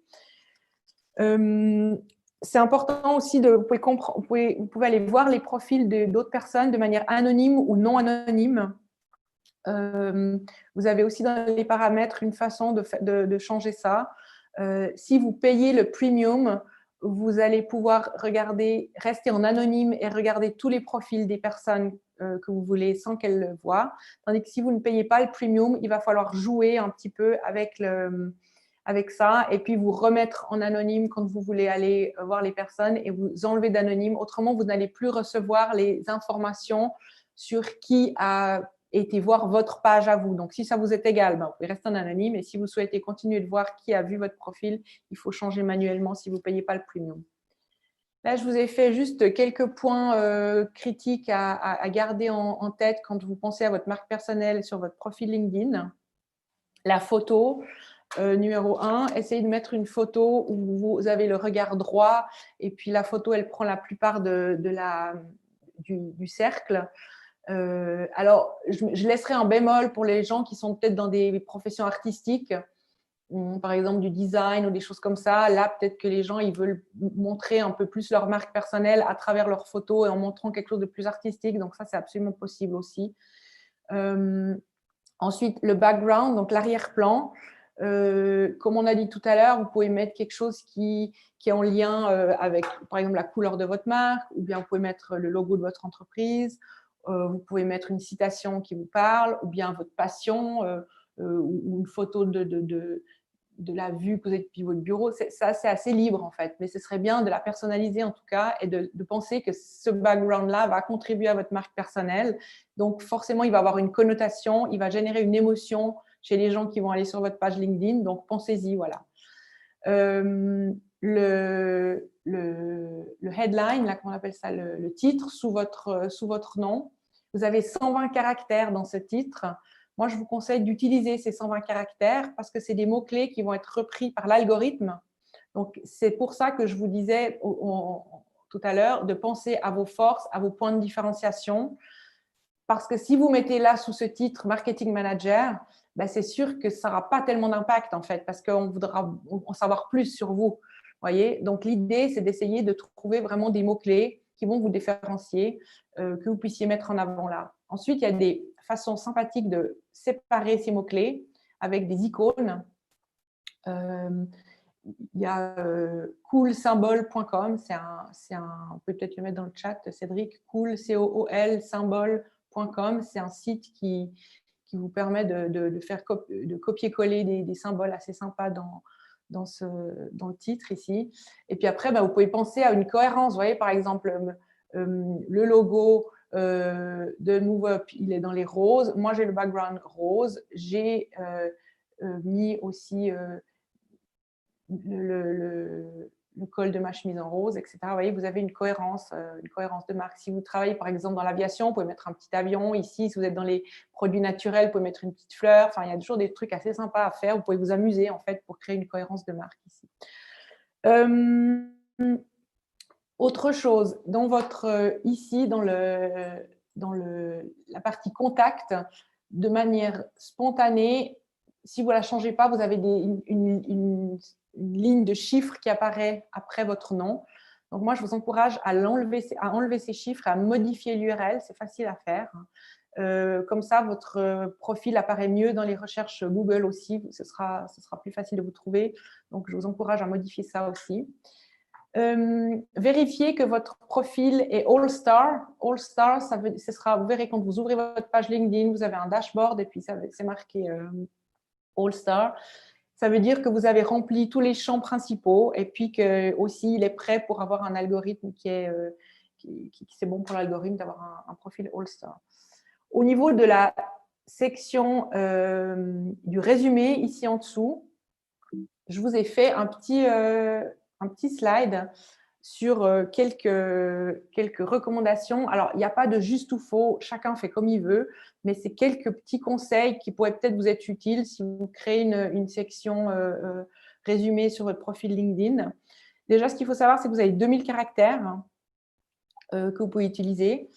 C'est important aussi vous pouvez aller voir les profils d'autres personnes de manière anonyme ou non anonyme. Vous avez aussi dans les paramètres une façon de changer ça. Si vous payez le premium, vous allez pouvoir rester en anonyme et regarder tous les profils des personnes que vous voulez sans qu'elles le voient. Tandis que si vous ne payez pas le premium, il va falloir jouer un petit peu avec ça et puis vous remettre en anonyme quand vous voulez aller voir les personnes et vous enlever d'anonyme. Autrement, vous n'allez plus recevoir les informations sur qui a été voir votre page à vous. Donc, si ça vous est égal, vous pouvez rester en anonyme. Et si vous souhaitez continuer de voir qui a vu votre profil, il faut changer manuellement si vous ne payez pas le premium. Là, je vous ai fait juste quelques points critiques à garder en tête quand vous pensez à votre marque personnelle sur votre profil LinkedIn. La photo, numéro 1, essayez de mettre une photo où vous avez le regard droit et puis la photo, elle prend la plupart du du cercle. Alors, je laisserai un bémol pour les gens qui sont peut-être dans des professions artistiques, par exemple du design ou des choses comme ça. Là, peut-être que les gens ils veulent montrer un peu plus leur marque personnelle à travers leurs photos et en montrant quelque chose de plus artistique. Donc ça, c'est absolument possible aussi. Ensuite, le background, donc l'arrière-plan. Comme on a dit tout à l'heure, vous pouvez mettre quelque chose qui est en lien avec, par exemple, la couleur de votre marque, ou bien vous pouvez mettre le logo de votre entreprise, vous pouvez mettre une citation qui vous parle, ou bien votre passion, ou une photo de la vue que vous êtes depuis votre bureau. Ça, c'est assez libre en fait, mais ce serait bien de la personnaliser en tout cas et de penser que ce background-là va contribuer à votre marque personnelle. Donc forcément, il va avoir une connotation, il va générer une émotion chez les gens qui vont aller sur votre page LinkedIn. Donc pensez-y, voilà. Le headline, là, comment on appelle ça, le titre sous votre nom. Vous avez 120 caractères dans ce titre. Moi, je vous conseille d'utiliser ces 120 caractères parce que c'est des mots-clés qui vont être repris par l'algorithme. Donc, c'est pour ça que je vous disais tout à l'heure de penser à vos forces, à vos points de différenciation. Parce que si vous mettez là sous ce titre Marketing Manager, ben c'est sûr que ça n'aura pas tellement d'impact en fait parce qu'on voudra en savoir plus sur vous. Voyez. Donc, l'idée, c'est d'essayer de trouver vraiment des mots-clés qui vont vous différencier, que vous puissiez mettre en avant là. Ensuite, il y a des façons sympathiques de séparer ces mots-clés avec des icônes. Il y a coolsymbol.com, on peut peut-être le mettre dans le chat, Cédric, cool, C-O-O-L, symbol.com, c'est un site qui vous permet de copier-coller des symboles assez sympas dans le titre ici. Et puis après, vous pouvez penser à une cohérence. Vous voyez, par exemple, le logo de Move Up, il est dans les roses. Moi, j'ai le background rose. J'ai mis aussi le col de ma chemise en rose, etc. Vous voyez, vous avez une cohérence de marque. Si vous travaillez, par exemple, dans l'aviation, vous pouvez mettre un petit avion. Ici, si vous êtes dans les produits naturels, vous pouvez mettre une petite fleur. Enfin, il y a toujours des trucs assez sympas à faire. Vous pouvez vous amuser, en fait, pour créer une cohérence de marque ici. Autre chose, ici, dans la partie contact, de manière spontanée, si vous ne la changez pas, vous avez une ligne de chiffres qui apparaît après votre nom. Donc, moi, je vous encourage à enlever ces chiffres, à modifier l'URL. C'est facile à faire. Comme ça, votre profil apparaît mieux dans les recherches Google aussi. Ce sera plus facile de vous trouver. Donc, je vous encourage à modifier ça aussi. Vérifiez que votre profil est All-Star. All-Star, vous verrez quand vous ouvrez votre page LinkedIn, vous avez un dashboard et puis c'est marqué All-Star. Ça veut dire que vous avez rempli tous les champs principaux et puis aussi il est prêt pour avoir un algorithme qui c'est bon pour l'algorithme d'avoir un profil All-Star. Au niveau de la section du résumé, ici en dessous, je vous ai fait un petit slide sur quelques recommandations. Alors, il n'y a pas de juste ou faux, chacun fait comme il veut, mais c'est quelques petits conseils qui pourraient peut-être vous être utiles si vous créez une section résumé sur votre profil LinkedIn. Déjà, ce qu'il faut savoir, c'est que vous avez 2000 caractères que vous pouvez utiliser.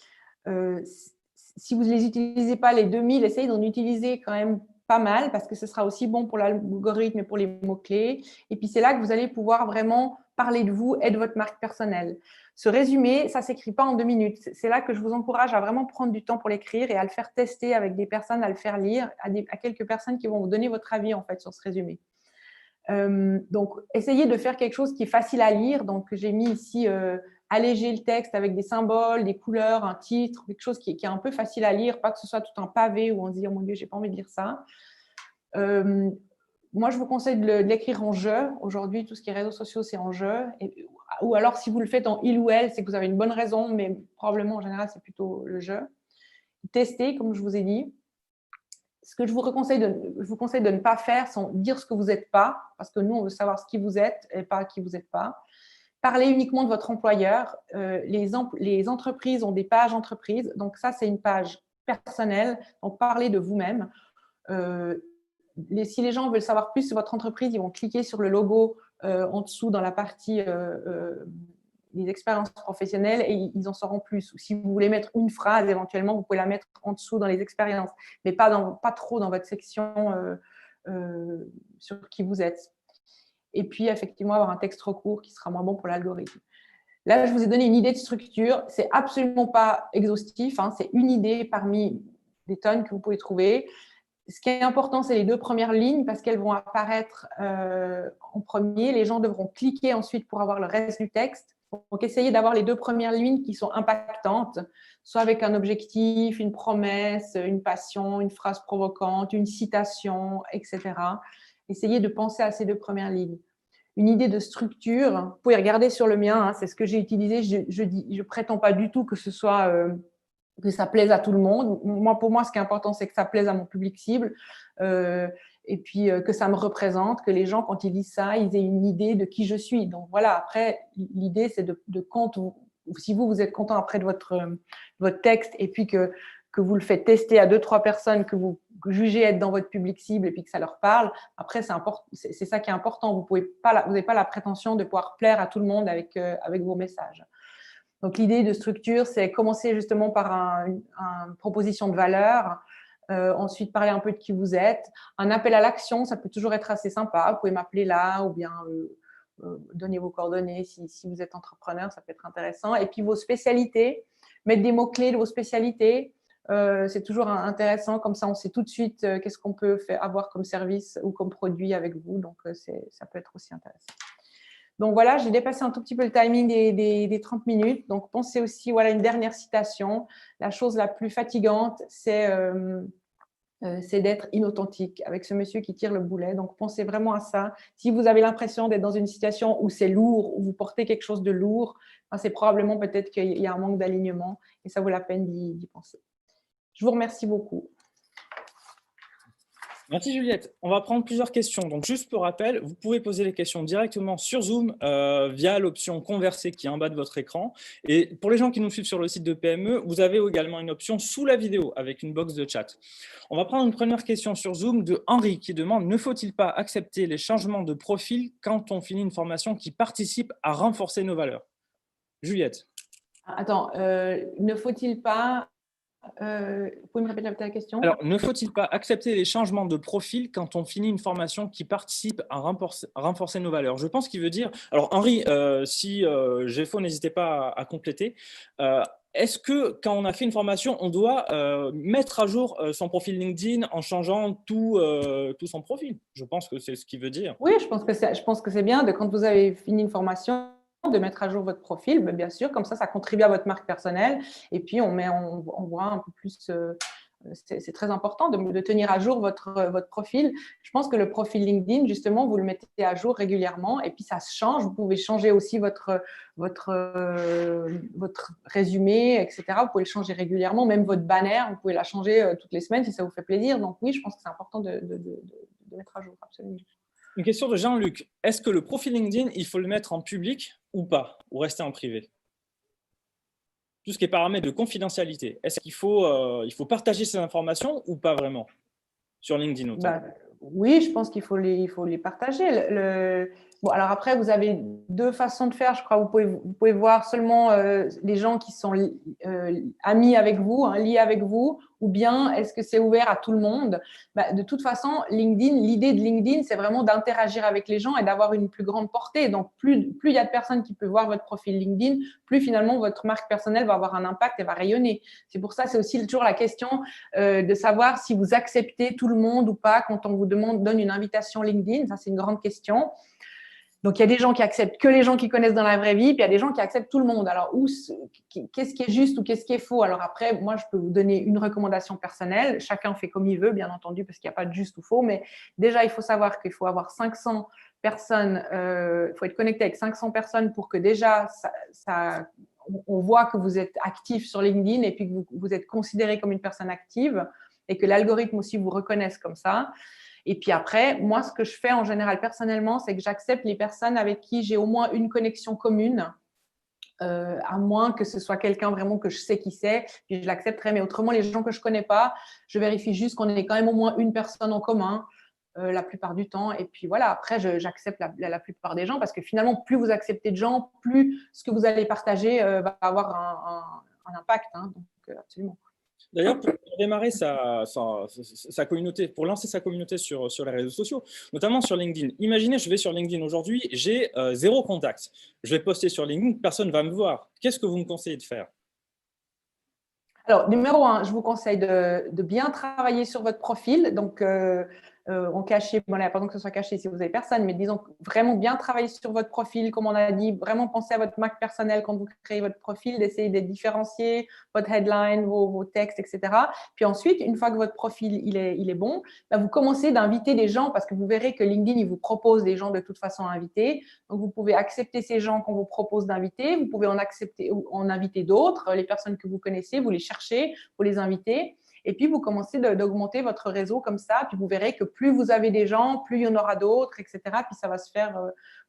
Si vous ne les utilisez pas, les 2000, essayez d'en utiliser quand même pas mal parce que ce sera aussi bon pour l'algorithme et pour les mots-clés. Et puis, c'est là que vous allez pouvoir vraiment parler de vous et de votre marque personnelle. Ce résumé, ça ne s'écrit pas en 2 minutes. C'est là que je vous encourage à vraiment prendre du temps pour l'écrire et à le faire tester avec des personnes, à le faire lire à quelques personnes qui vont vous donner votre avis en fait sur ce résumé. Donc, essayez de faire quelque chose qui est facile à lire. Donc, j'ai mis ici alléger le texte avec des symboles, des couleurs, un titre, quelque chose qui est un peu facile à lire, pas que ce soit tout un pavé où on se dit « Oh mon Dieu, j'ai pas envie de lire ça ». Moi, je vous conseille de l'écrire en jeu. Aujourd'hui, tout ce qui est réseaux sociaux, c'est en jeu. Ou alors, si vous le faites en il ou elle, c'est que vous avez une bonne raison, mais probablement, en général, c'est plutôt le jeu. Testez, comme je vous ai dit. Ce que je vous conseille de ne pas faire, c'est dire ce que vous n'êtes pas, parce que nous, on veut savoir ce qui vous êtes et pas qui vous n'êtes pas. Parlez uniquement de votre employeur. Les entreprises ont des pages entreprises. Donc, ça, c'est une page personnelle. Donc, parlez de vous-même. Si les gens veulent savoir plus sur votre entreprise, ils vont cliquer sur le logo en dessous dans la partie expériences professionnelles et ils en sauront plus. Ou si vous voulez mettre une phrase, éventuellement, vous pouvez la mettre en dessous dans les expériences, mais pas trop dans votre section sur qui vous êtes. Et puis, effectivement, avoir un texte trop court qui sera moins bon pour l'algorithme. Là, je vous ai donné une idée de structure. Ce n'est absolument pas exhaustif. Hein, c'est une idée parmi des tonnes que vous pouvez trouver. Ce qui est important, c'est les 2 premières lignes parce qu'elles vont apparaître en premier. Les gens devront cliquer ensuite pour avoir le reste du texte. Donc, essayez d'avoir les 2 premières lignes qui sont impactantes, soit avec un objectif, une promesse, une passion, une phrase provocante, une citation, etc. Essayez de penser à ces 2 premières lignes. Une idée de structure, vous pouvez regarder sur le mien, hein, c'est ce que j'ai utilisé. Je prétends pas du tout que ce soit que ça plaise à tout le monde. Pour moi, ce qui est important, c'est que ça plaise à mon public cible et puis que ça me représente, que les gens, quand ils lisent ça, ils aient une idée de qui je suis. Donc voilà, après, l'idée, c'est si vous êtes content après de votre texte et puis que vous le faites tester à 2-3 personnes que vous jugez être dans votre public cible et puis que ça leur parle, après, c'est ça qui est important. Vous n'avez pas la prétention de pouvoir plaire à tout le monde avec vos messages. Donc, l'idée de structure, c'est commencer justement par une proposition de valeur, ensuite parler un peu de qui vous êtes. Un appel à l'action, ça peut toujours être assez sympa. Vous pouvez m'appeler là ou bien donner vos coordonnées si vous êtes entrepreneur, ça peut être intéressant. Et puis, vos spécialités, mettre des mots-clés de vos spécialités. C'est toujours intéressant, comme ça on sait tout de suite qu'est-ce qu'on peut avoir comme service ou comme produit avec vous, donc ça peut être aussi intéressant. Donc voilà, j'ai dépassé un tout petit peu le timing des 30 minutes, donc pensez aussi, voilà une dernière citation, la chose la plus fatigante, c'est d'être inauthentique avec ce monsieur qui tire le boulet, donc pensez vraiment à ça. Si vous avez l'impression d'être dans une situation où c'est lourd, où vous portez quelque chose de lourd, c'est probablement peut-être qu'il y a un manque d'alignement et ça vaut la peine d'y penser. Je vous remercie beaucoup. Merci Juliette. On va prendre plusieurs questions. Donc juste pour rappel, vous pouvez poser les questions directement sur Zoom via l'option converser qui est en bas de votre écran. Et pour les gens qui nous suivent sur le site de PME, vous avez également une option sous la vidéo avec une box de chat. On va prendre une première question sur Zoom de Henri qui demande: ne faut-il pas accepter les changements de profil quand on finit une formation qui participe à renforcer nos valeurs? Juliette. Attends, ne faut-il pas… vous pouvez me répéter la question? Alors, ne faut-il pas accepter les changements de profil quand on finit une formation qui participe à renforcer nos valeurs? Je pense qu'il veut dire… Alors, Henri, si j'ai faux, n'hésitez pas à compléter. Est-ce que quand on a fait une formation, on doit mettre à jour son profil LinkedIn en changeant tout son profil? Je pense que c'est ce qu'il veut dire. Oui, je pense que c'est bien quand vous avez fini une formation de mettre à jour votre profil, bien sûr, comme ça contribue à votre marque personnelle et puis on voit un peu plus… c'est très important de tenir à jour votre profil. Je pense que le profil LinkedIn, justement, vous le mettez à jour régulièrement et puis ça se change. Vous pouvez changer aussi votre résumé, etc. Vous pouvez le changer régulièrement. Même votre banner, vous pouvez la changer toutes les semaines si ça vous fait plaisir. Donc oui, je pense que c'est important de mettre à jour, absolument. Une question de Jean-Luc. Est-ce que le profil LinkedIn, il faut le mettre en public ou pas, ou rester en privé? Tout ce qui est paramètres de confidentialité, est-ce qu'il faut partager ces informations ou pas vraiment sur LinkedIn notamment? Oui, je pense qu'il faut les partager. Bon, alors après, vous avez 2 façons de faire. Je crois vous pouvez voir seulement les gens qui sont amis avec vous, hein, liés avec vous, ou bien est-ce que c'est ouvert à tout le monde? De toute façon, l'idée de LinkedIn, c'est vraiment d'interagir avec les gens et d'avoir une plus grande portée. Donc, plus il y a de personnes qui peuvent voir votre profil LinkedIn, plus finalement votre marque personnelle va avoir un impact et va rayonner. C'est pour ça, c'est aussi toujours la question de savoir si vous acceptez tout le monde ou pas quand on vous donne une invitation LinkedIn. Ça, c'est une grande question. Donc, il y a des gens qui acceptent que les gens qu'ils connaissent dans la vraie vie, puis il y a des gens qui acceptent tout le monde. Alors, qu'est-ce qui est juste ou qu'est-ce qui est faux? Alors après, moi, je peux vous donner une recommandation personnelle. Chacun fait comme il veut, bien entendu, parce qu'il n'y a pas de juste ou faux. Mais déjà, il faut savoir qu'il faut avoir 500 personnes. Il faut être connecté avec 500 personnes pour que déjà, on voit que vous êtes actif sur LinkedIn et puis que vous êtes considéré comme une personne active et que l'algorithme aussi vous reconnaisse comme ça. Et puis après, moi, ce que je fais en général personnellement, c'est que j'accepte les personnes avec qui j'ai au moins une connexion commune, à moins que ce soit quelqu'un vraiment que je sais qui c'est, puis je l'accepterai. Mais autrement, les gens que je ne connais pas, je vérifie juste qu'on ait quand même au moins une personne en commun la plupart du temps. Et puis voilà, après, j'accepte la plupart des gens parce que finalement, plus vous acceptez de gens, plus ce que vous allez partager va avoir un impact. Hein, donc, absolument. D'ailleurs, pour démarrer sa communauté, pour lancer sa communauté sur les réseaux sociaux, notamment sur LinkedIn. Imaginez, je vais sur LinkedIn aujourd'hui, j'ai 0 contact. Je vais poster sur LinkedIn, personne ne va me voir. Qu'est-ce que vous me conseillez de faire? Alors, numéro 1, je vous conseille de bien travailler sur votre profil. Donc, en caché, bon, là, pardon que ce soit caché si vous n'avez personne, mais disons vraiment bien travailler sur votre profil, comme on a dit, vraiment penser à votre marque personnelle quand vous créez votre profil, d'essayer de différencier votre headline, vos textes, etc. Puis ensuite, une fois que votre profil il est bon, bah, vous commencez d'inviter des gens parce que vous verrez que LinkedIn, il vous propose des gens de toute façon à inviter. Donc, vous pouvez accepter ces gens qu'on vous propose d'inviter, vous pouvez en accepter ou en inviter d'autres, les personnes que vous connaissez, vous les cherchez, vous les invitez. Et puis, vous commencez d'augmenter votre réseau comme ça. Puis, vous verrez que plus vous avez des gens, plus il y en aura d'autres, etc. Puis, ça va se faire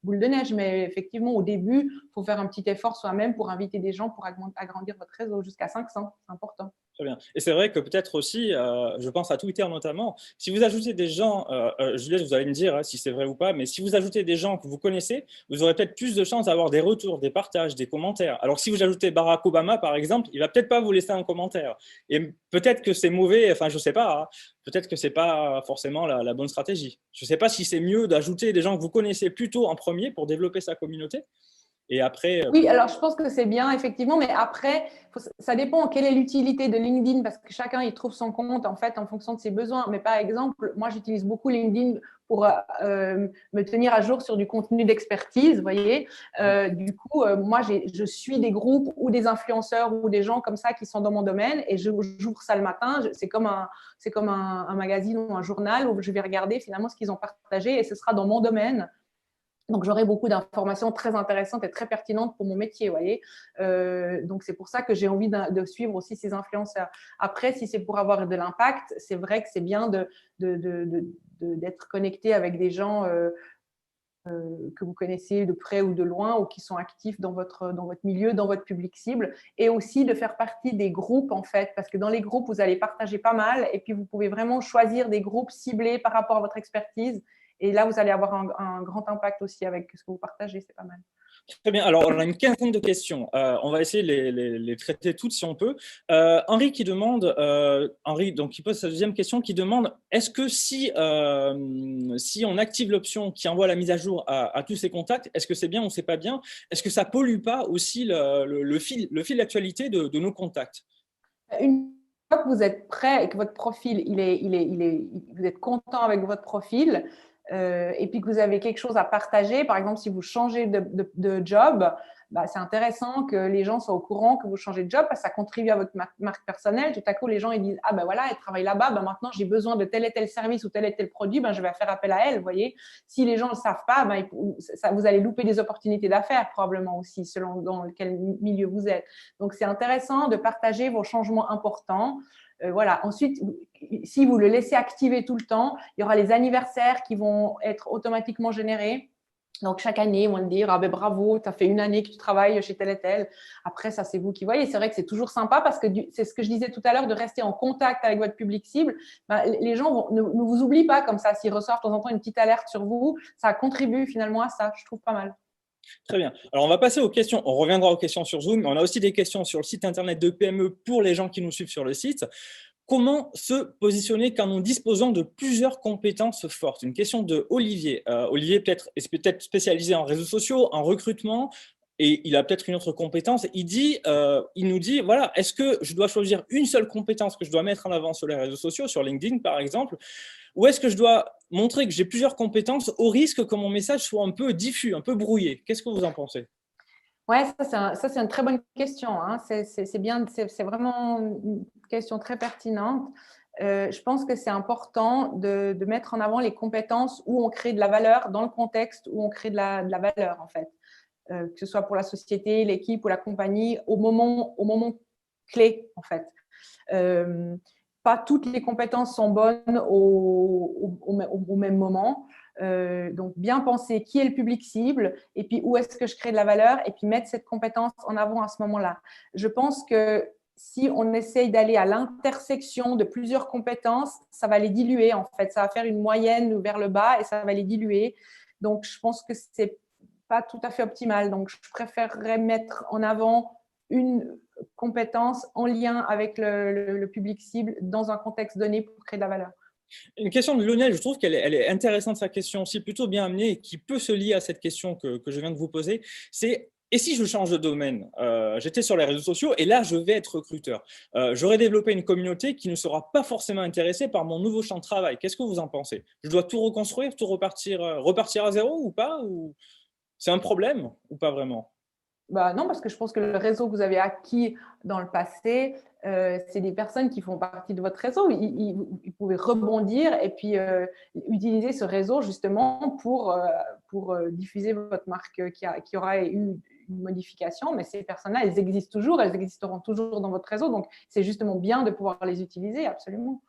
boule de neige. Mais effectivement, au début, il faut faire un petit effort soi-même pour inviter des gens pour agrandir votre réseau jusqu'à 500. C'est important. Très bien. Et c'est vrai que peut-être aussi, je pense à Twitter notamment, si vous ajoutez des gens, Juliette, vous allez me dire si c'est vrai ou pas, mais si vous ajoutez des gens que vous connaissez, vous aurez peut-être plus de chances d'avoir des retours, des partages, des commentaires. Alors que si vous ajoutez Barack Obama, par exemple, il va peut-être pas vous laisser un commentaire. Et peut-être que c'est mauvais, enfin je sais pas, hein, peut-être que c'est pas forcément la bonne stratégie. Je sais pas si c'est mieux d'ajouter des gens que vous connaissez plutôt en premier pour développer sa communauté. Et après, Oui, alors je pense que c'est bien, effectivement, mais après, ça dépend quelle est l'utilité de LinkedIn parce que chacun il trouve son compte en fait en fonction de ses besoins. Mais par exemple, moi j'utilise beaucoup LinkedIn pour me tenir à jour sur du contenu d'expertise, vous voyez. Du coup, moi je suis des groupes ou des influenceurs ou des gens comme ça qui sont dans mon domaine et j'ouvre ça le matin. C'est comme un magazine ou un journal où je vais regarder finalement ce qu'ils ont partagé et ce sera dans mon domaine. Donc, j'aurai beaucoup d'informations très intéressantes et très pertinentes pour mon métier, vous voyez. Donc, c'est pour ça que j'ai envie de suivre aussi ces influenceurs. Après, si c'est pour avoir de l'impact, c'est vrai que c'est bien d'être connecté avec des gens que vous connaissez de près ou de loin ou qui sont actifs dans votre milieu, dans votre public cible. Et aussi de faire partie des groupes, en fait, parce que dans les groupes, vous allez partager pas mal et puis vous pouvez vraiment choisir des groupes ciblés par rapport à votre expertise. Et là, vous allez avoir un grand impact aussi avec ce que vous partagez, c'est pas mal. Très bien. Alors, on a une quinzaine de questions. On va essayer de les traiter toutes si on peut. Henri qui demande, Henri, donc, qui pose sa deuxième question, qui demande est-ce que si on active l'option qui envoie la mise à jour à tous ses contacts, est-ce que c'est bien ou c'est pas bien? Est-ce que ça pollue pas aussi le fil d'actualité de nos contacts? Une fois que vous êtes prêt et que votre profil, vous êtes content avec votre profil, et puis que vous avez quelque chose à partager, par exemple, si vous changez de job, bah, c'est intéressant que les gens soient au courant que vous changez de job parce que ça contribue à votre marque personnelle. Tout à coup, les gens ils disent ah ben voilà, elle travaille là-bas, ben maintenant j'ai besoin de tel et tel service ou tel et tel produit, ben je vais faire appel à elle. Vous voyez, si les gens ne le savent pas, ben, vous allez louper des opportunités d'affaires probablement aussi selon dans quel milieu vous êtes. Donc c'est intéressant de partager vos changements importants. Voilà. Ensuite, si vous le laissez activer tout le temps, il y aura les anniversaires qui vont être automatiquement générés. Donc, chaque année, ils vont le dire, ah ben bravo, tu as fait une année que tu travailles chez tel et tel. Après, ça, c'est vous qui voyez. C'est vrai que c'est toujours sympa parce que c'est ce que je disais tout à l'heure, de rester en contact avec votre public cible. Ben, les gens ne vous oublient pas comme ça. S'ils reçoivent de temps en temps une petite alerte sur vous, ça contribue finalement à ça. Je trouve pas mal. Très bien. Alors, on va passer aux questions. On reviendra aux questions sur Zoom, mais on a aussi des questions sur le site internet de PME pour les gens qui nous suivent sur le site. Comment se positionner quand nous disposons de plusieurs compétences fortes? Une question de Olivier. Olivier est peut-être spécialisé en réseaux sociaux, en recrutement, et il a peut-être une autre compétence. Il nous dit, voilà, est-ce que je dois choisir une seule compétence que je dois mettre en avant sur les réseaux sociaux, sur LinkedIn par exemple, ou est-ce que je dois montrer que j'ai plusieurs compétences au risque que mon message soit un peu diffus, un peu brouillé? Qu'est-ce que vous en pensez? Ouais, ça, c'est une très bonne question. Hein. C'est bien, c'est vraiment une question très pertinente. Je pense que c'est important de mettre en avant les compétences où on crée de la valeur dans le contexte où on crée de la valeur, en fait. Que ce soit pour la société, l'équipe ou la compagnie, au moment clé, en fait. Pas toutes les compétences sont bonnes au même moment. Donc, bien penser qui est le public cible et puis où est-ce que je crée de la valeur et puis mettre cette compétence en avant à ce moment-là. Je pense que si on essaye d'aller à l'intersection de plusieurs compétences, ça va les diluer en fait. Ça va faire une moyenne vers le bas et ça va les diluer. Donc, je pense que c'est pas tout à fait optimal. Donc, je préférerais mettre en avant une compétence en lien avec le public cible dans un contexte donné pour créer de la valeur. Une question de Lionel, je trouve qu'elle est intéressante, sa question aussi, plutôt bien amenée, et qui peut se lier à cette question que je viens de vous poser. C'est, et si je change de domaine? J'étais sur les réseaux sociaux et là, je vais être recruteur. J'aurais développé une communauté qui ne sera pas forcément intéressée par mon nouveau champ de travail. Qu'est-ce que vous en pensez? Je dois tout reconstruire, tout repartir à zéro ou pas? Ou c'est un problème ou pas vraiment? Bah non, parce que je pense que le réseau que vous avez acquis dans le passé, c'est des personnes qui font partie de votre réseau. Ils pouvaient rebondir et puis utiliser ce réseau justement pour diffuser votre marque qui aura eu une modification. Mais ces personnes-là, elles existent toujours, elles existeront toujours dans votre réseau. Donc, c'est justement bien de pouvoir les utiliser, absolument.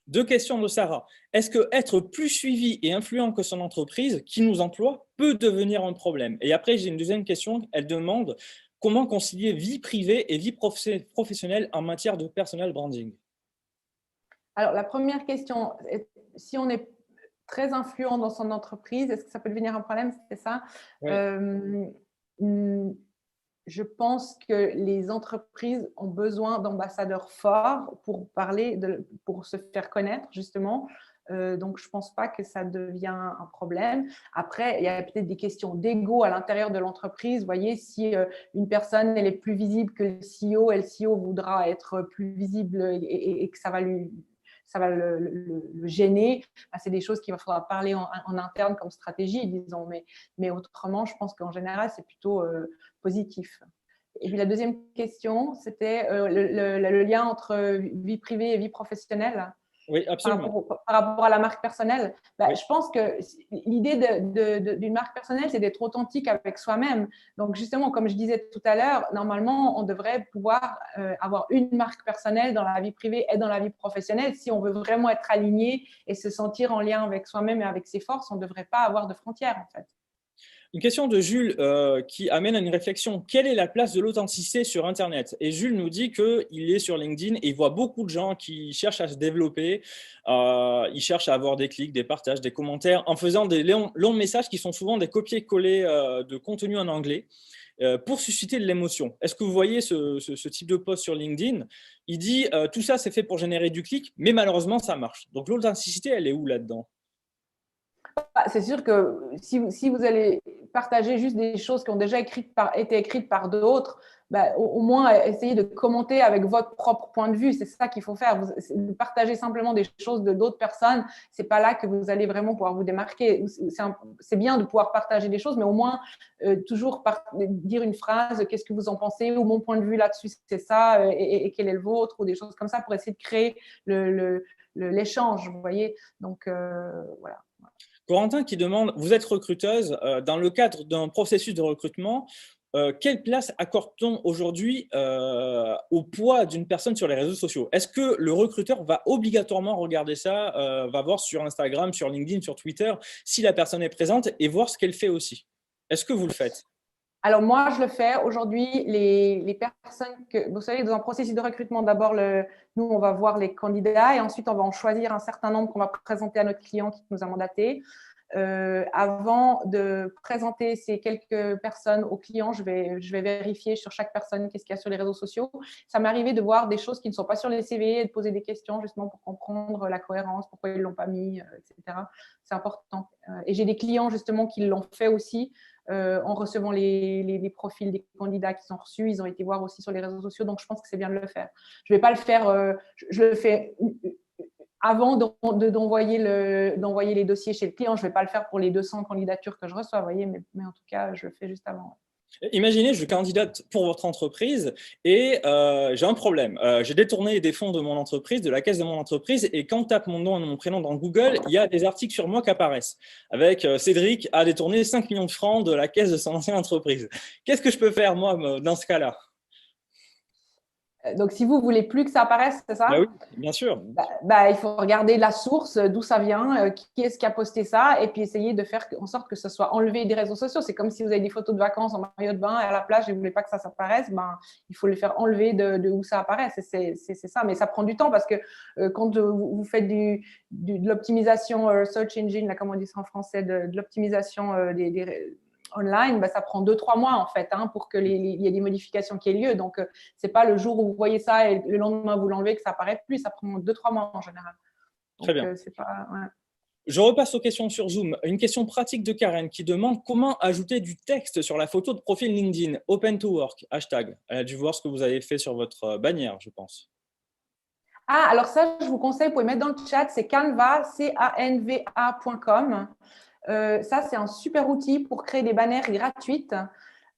Deux questions de Sarah. Est-ce que être plus suivi et influent que son entreprise qui nous emploie peut devenir un problème? Et après, j'ai une deuxième question. Elle demande comment concilier vie privée et vie professionnelle en matière de personal branding? Alors, la première question, si on est très influent dans son entreprise, est-ce que ça peut devenir un problème? C'est ça. Oui. Je pense que les entreprises ont besoin d'ambassadeurs forts pour parler, pour se faire connaître, justement. Donc, je ne pense pas que ça devient un problème. Après, il y a peut-être des questions d'ego à l'intérieur de l'entreprise. Vous voyez, si une personne elle est plus visible que le CEO et le CEO voudra être plus visible et que ça va le gêner, c'est des choses qu'il va falloir parler en interne comme stratégie, disons. Mais autrement, je pense qu'en général, c'est plutôt positif. Et puis la deuxième question, c'était le lien entre vie privée et vie professionnelle. Oui, absolument. Par rapport à la marque personnelle. Oui. Je pense que l'idée d'une marque personnelle, c'est d'être authentique avec soi-même. Donc, justement, comme je disais tout à l'heure, normalement, on devrait pouvoir avoir une marque personnelle dans la vie privée et dans la vie professionnelle. Si on veut vraiment être aligné et se sentir en lien avec soi-même et avec ses forces, on ne devrait pas avoir de frontières, en fait. Une question de Jules qui amène à une réflexion. Quelle est la place de l'authenticité sur Internet? Et Jules nous dit qu'il est sur LinkedIn et il voit beaucoup de gens qui cherchent à se développer. Ils cherchent à avoir des clics, des partages, des commentaires en faisant des longs messages qui sont souvent des copier-coller de contenu en anglais pour susciter de l'émotion. Est-ce que vous voyez ce type de post sur LinkedIn? Il dit tout ça, c'est fait pour générer du clic, mais malheureusement, ça marche. Donc l'authenticité, elle est où là-dedans? C'est sûr que si vous allez partager juste des choses qui ont déjà été écrites par d'autres, au moins essayez de commenter avec votre propre point de vue. C'est ça qu'il faut faire. Partager simplement des choses de d'autres personnes, c'est pas là que vous allez vraiment pouvoir vous démarquer. C'est bien de pouvoir partager des choses, mais au moins toujours dire une phrase, qu'est-ce que vous en pensez, ou mon point de vue là-dessus, c'est ça, et quel est le vôtre, ou des choses comme ça pour essayer de créer l'échange, vous voyez. Donc, voilà. Corentin qui demande, vous êtes recruteuse, dans le cadre d'un processus de recrutement, quelle place accorde-t-on aujourd'hui au poids d'une personne sur les réseaux sociaux? Est-ce que le recruteur va obligatoirement regarder ça, va voir sur Instagram, sur LinkedIn, sur Twitter, si la personne est présente et voir ce qu'elle fait aussi? Est-ce que vous le faites? Alors, moi, je le fais. Aujourd'hui, les personnes que, vous savez, dans un processus de recrutement, d'abord, nous, on va voir les candidats et ensuite, on va en choisir un certain nombre qu'on va présenter à notre client qui nous a mandaté. Avant de présenter ces quelques personnes au client, je vais vérifier sur chaque personne qu'est-ce qu'il y a sur les réseaux sociaux. Ça m'est arrivé de voir des choses qui ne sont pas sur les CV et de poser des questions justement pour comprendre la cohérence, pourquoi ils ne l'ont pas mis, etc. C'est important. Et j'ai des clients justement qui l'ont fait aussi. En recevant les profils des candidats qu'ils ont reçus, ils ont été voir aussi sur les réseaux sociaux, donc je pense que c'est bien de le faire. Je ne vais pas le faire, je le fais avant d'envoyer les dossiers chez le client. Je ne vais pas le faire pour les 200 candidatures que je reçois, vous voyez, mais en tout cas, je le fais juste avant. Imaginez, je candidate pour votre entreprise et j'ai un problème. J'ai détourné des fonds de mon entreprise, de la caisse de mon entreprise, et quand on tape mon nom et mon prénom dans Google, il y a des articles sur moi qui apparaissent. Avec Cédric a détourné 5 millions de francs de la caisse de son ancienne entreprise. Qu'est-ce que je peux faire, moi, dans ce cas-là? Donc, si vous voulez plus que ça apparaisse, c'est Bah ça? oui, bien sûr. Il faut regarder la source, d'où ça vient, qui est-ce qui a posté ça, et puis essayer de faire en sorte que ce soit enlevé des réseaux sociaux. C'est comme si vous avez des photos de vacances en maillot de bain à la plage et vous voulez pas que ça apparaisse, il faut les faire enlever de où ça apparaît. C'est ça, mais ça prend du temps parce que quand vous faites de l'optimisation search engine, là, comme on dit ça en français, de l'optimisation online, ça prend 2-3 mois en fait pour qu'il y ait des modifications qui aient lieu. Donc, c'est pas le jour où vous voyez ça et le lendemain vous l'enlevez que ça apparaît plus. Ça prend 2-3 mois en général. Très Donc, bien. c'est pas, ouais. Je repasse aux questions sur Zoom. Une question pratique de Karen qui demande comment ajouter du texte sur la photo de profil LinkedIn. Open to work, hashtag. Elle a dû voir ce que vous avez fait sur votre bannière, je pense. Ah, alors ça, je vous conseille, vous pouvez mettre dans le chat, c'est Canva, canva.com. Ça, c'est un super outil pour créer des bannières gratuites.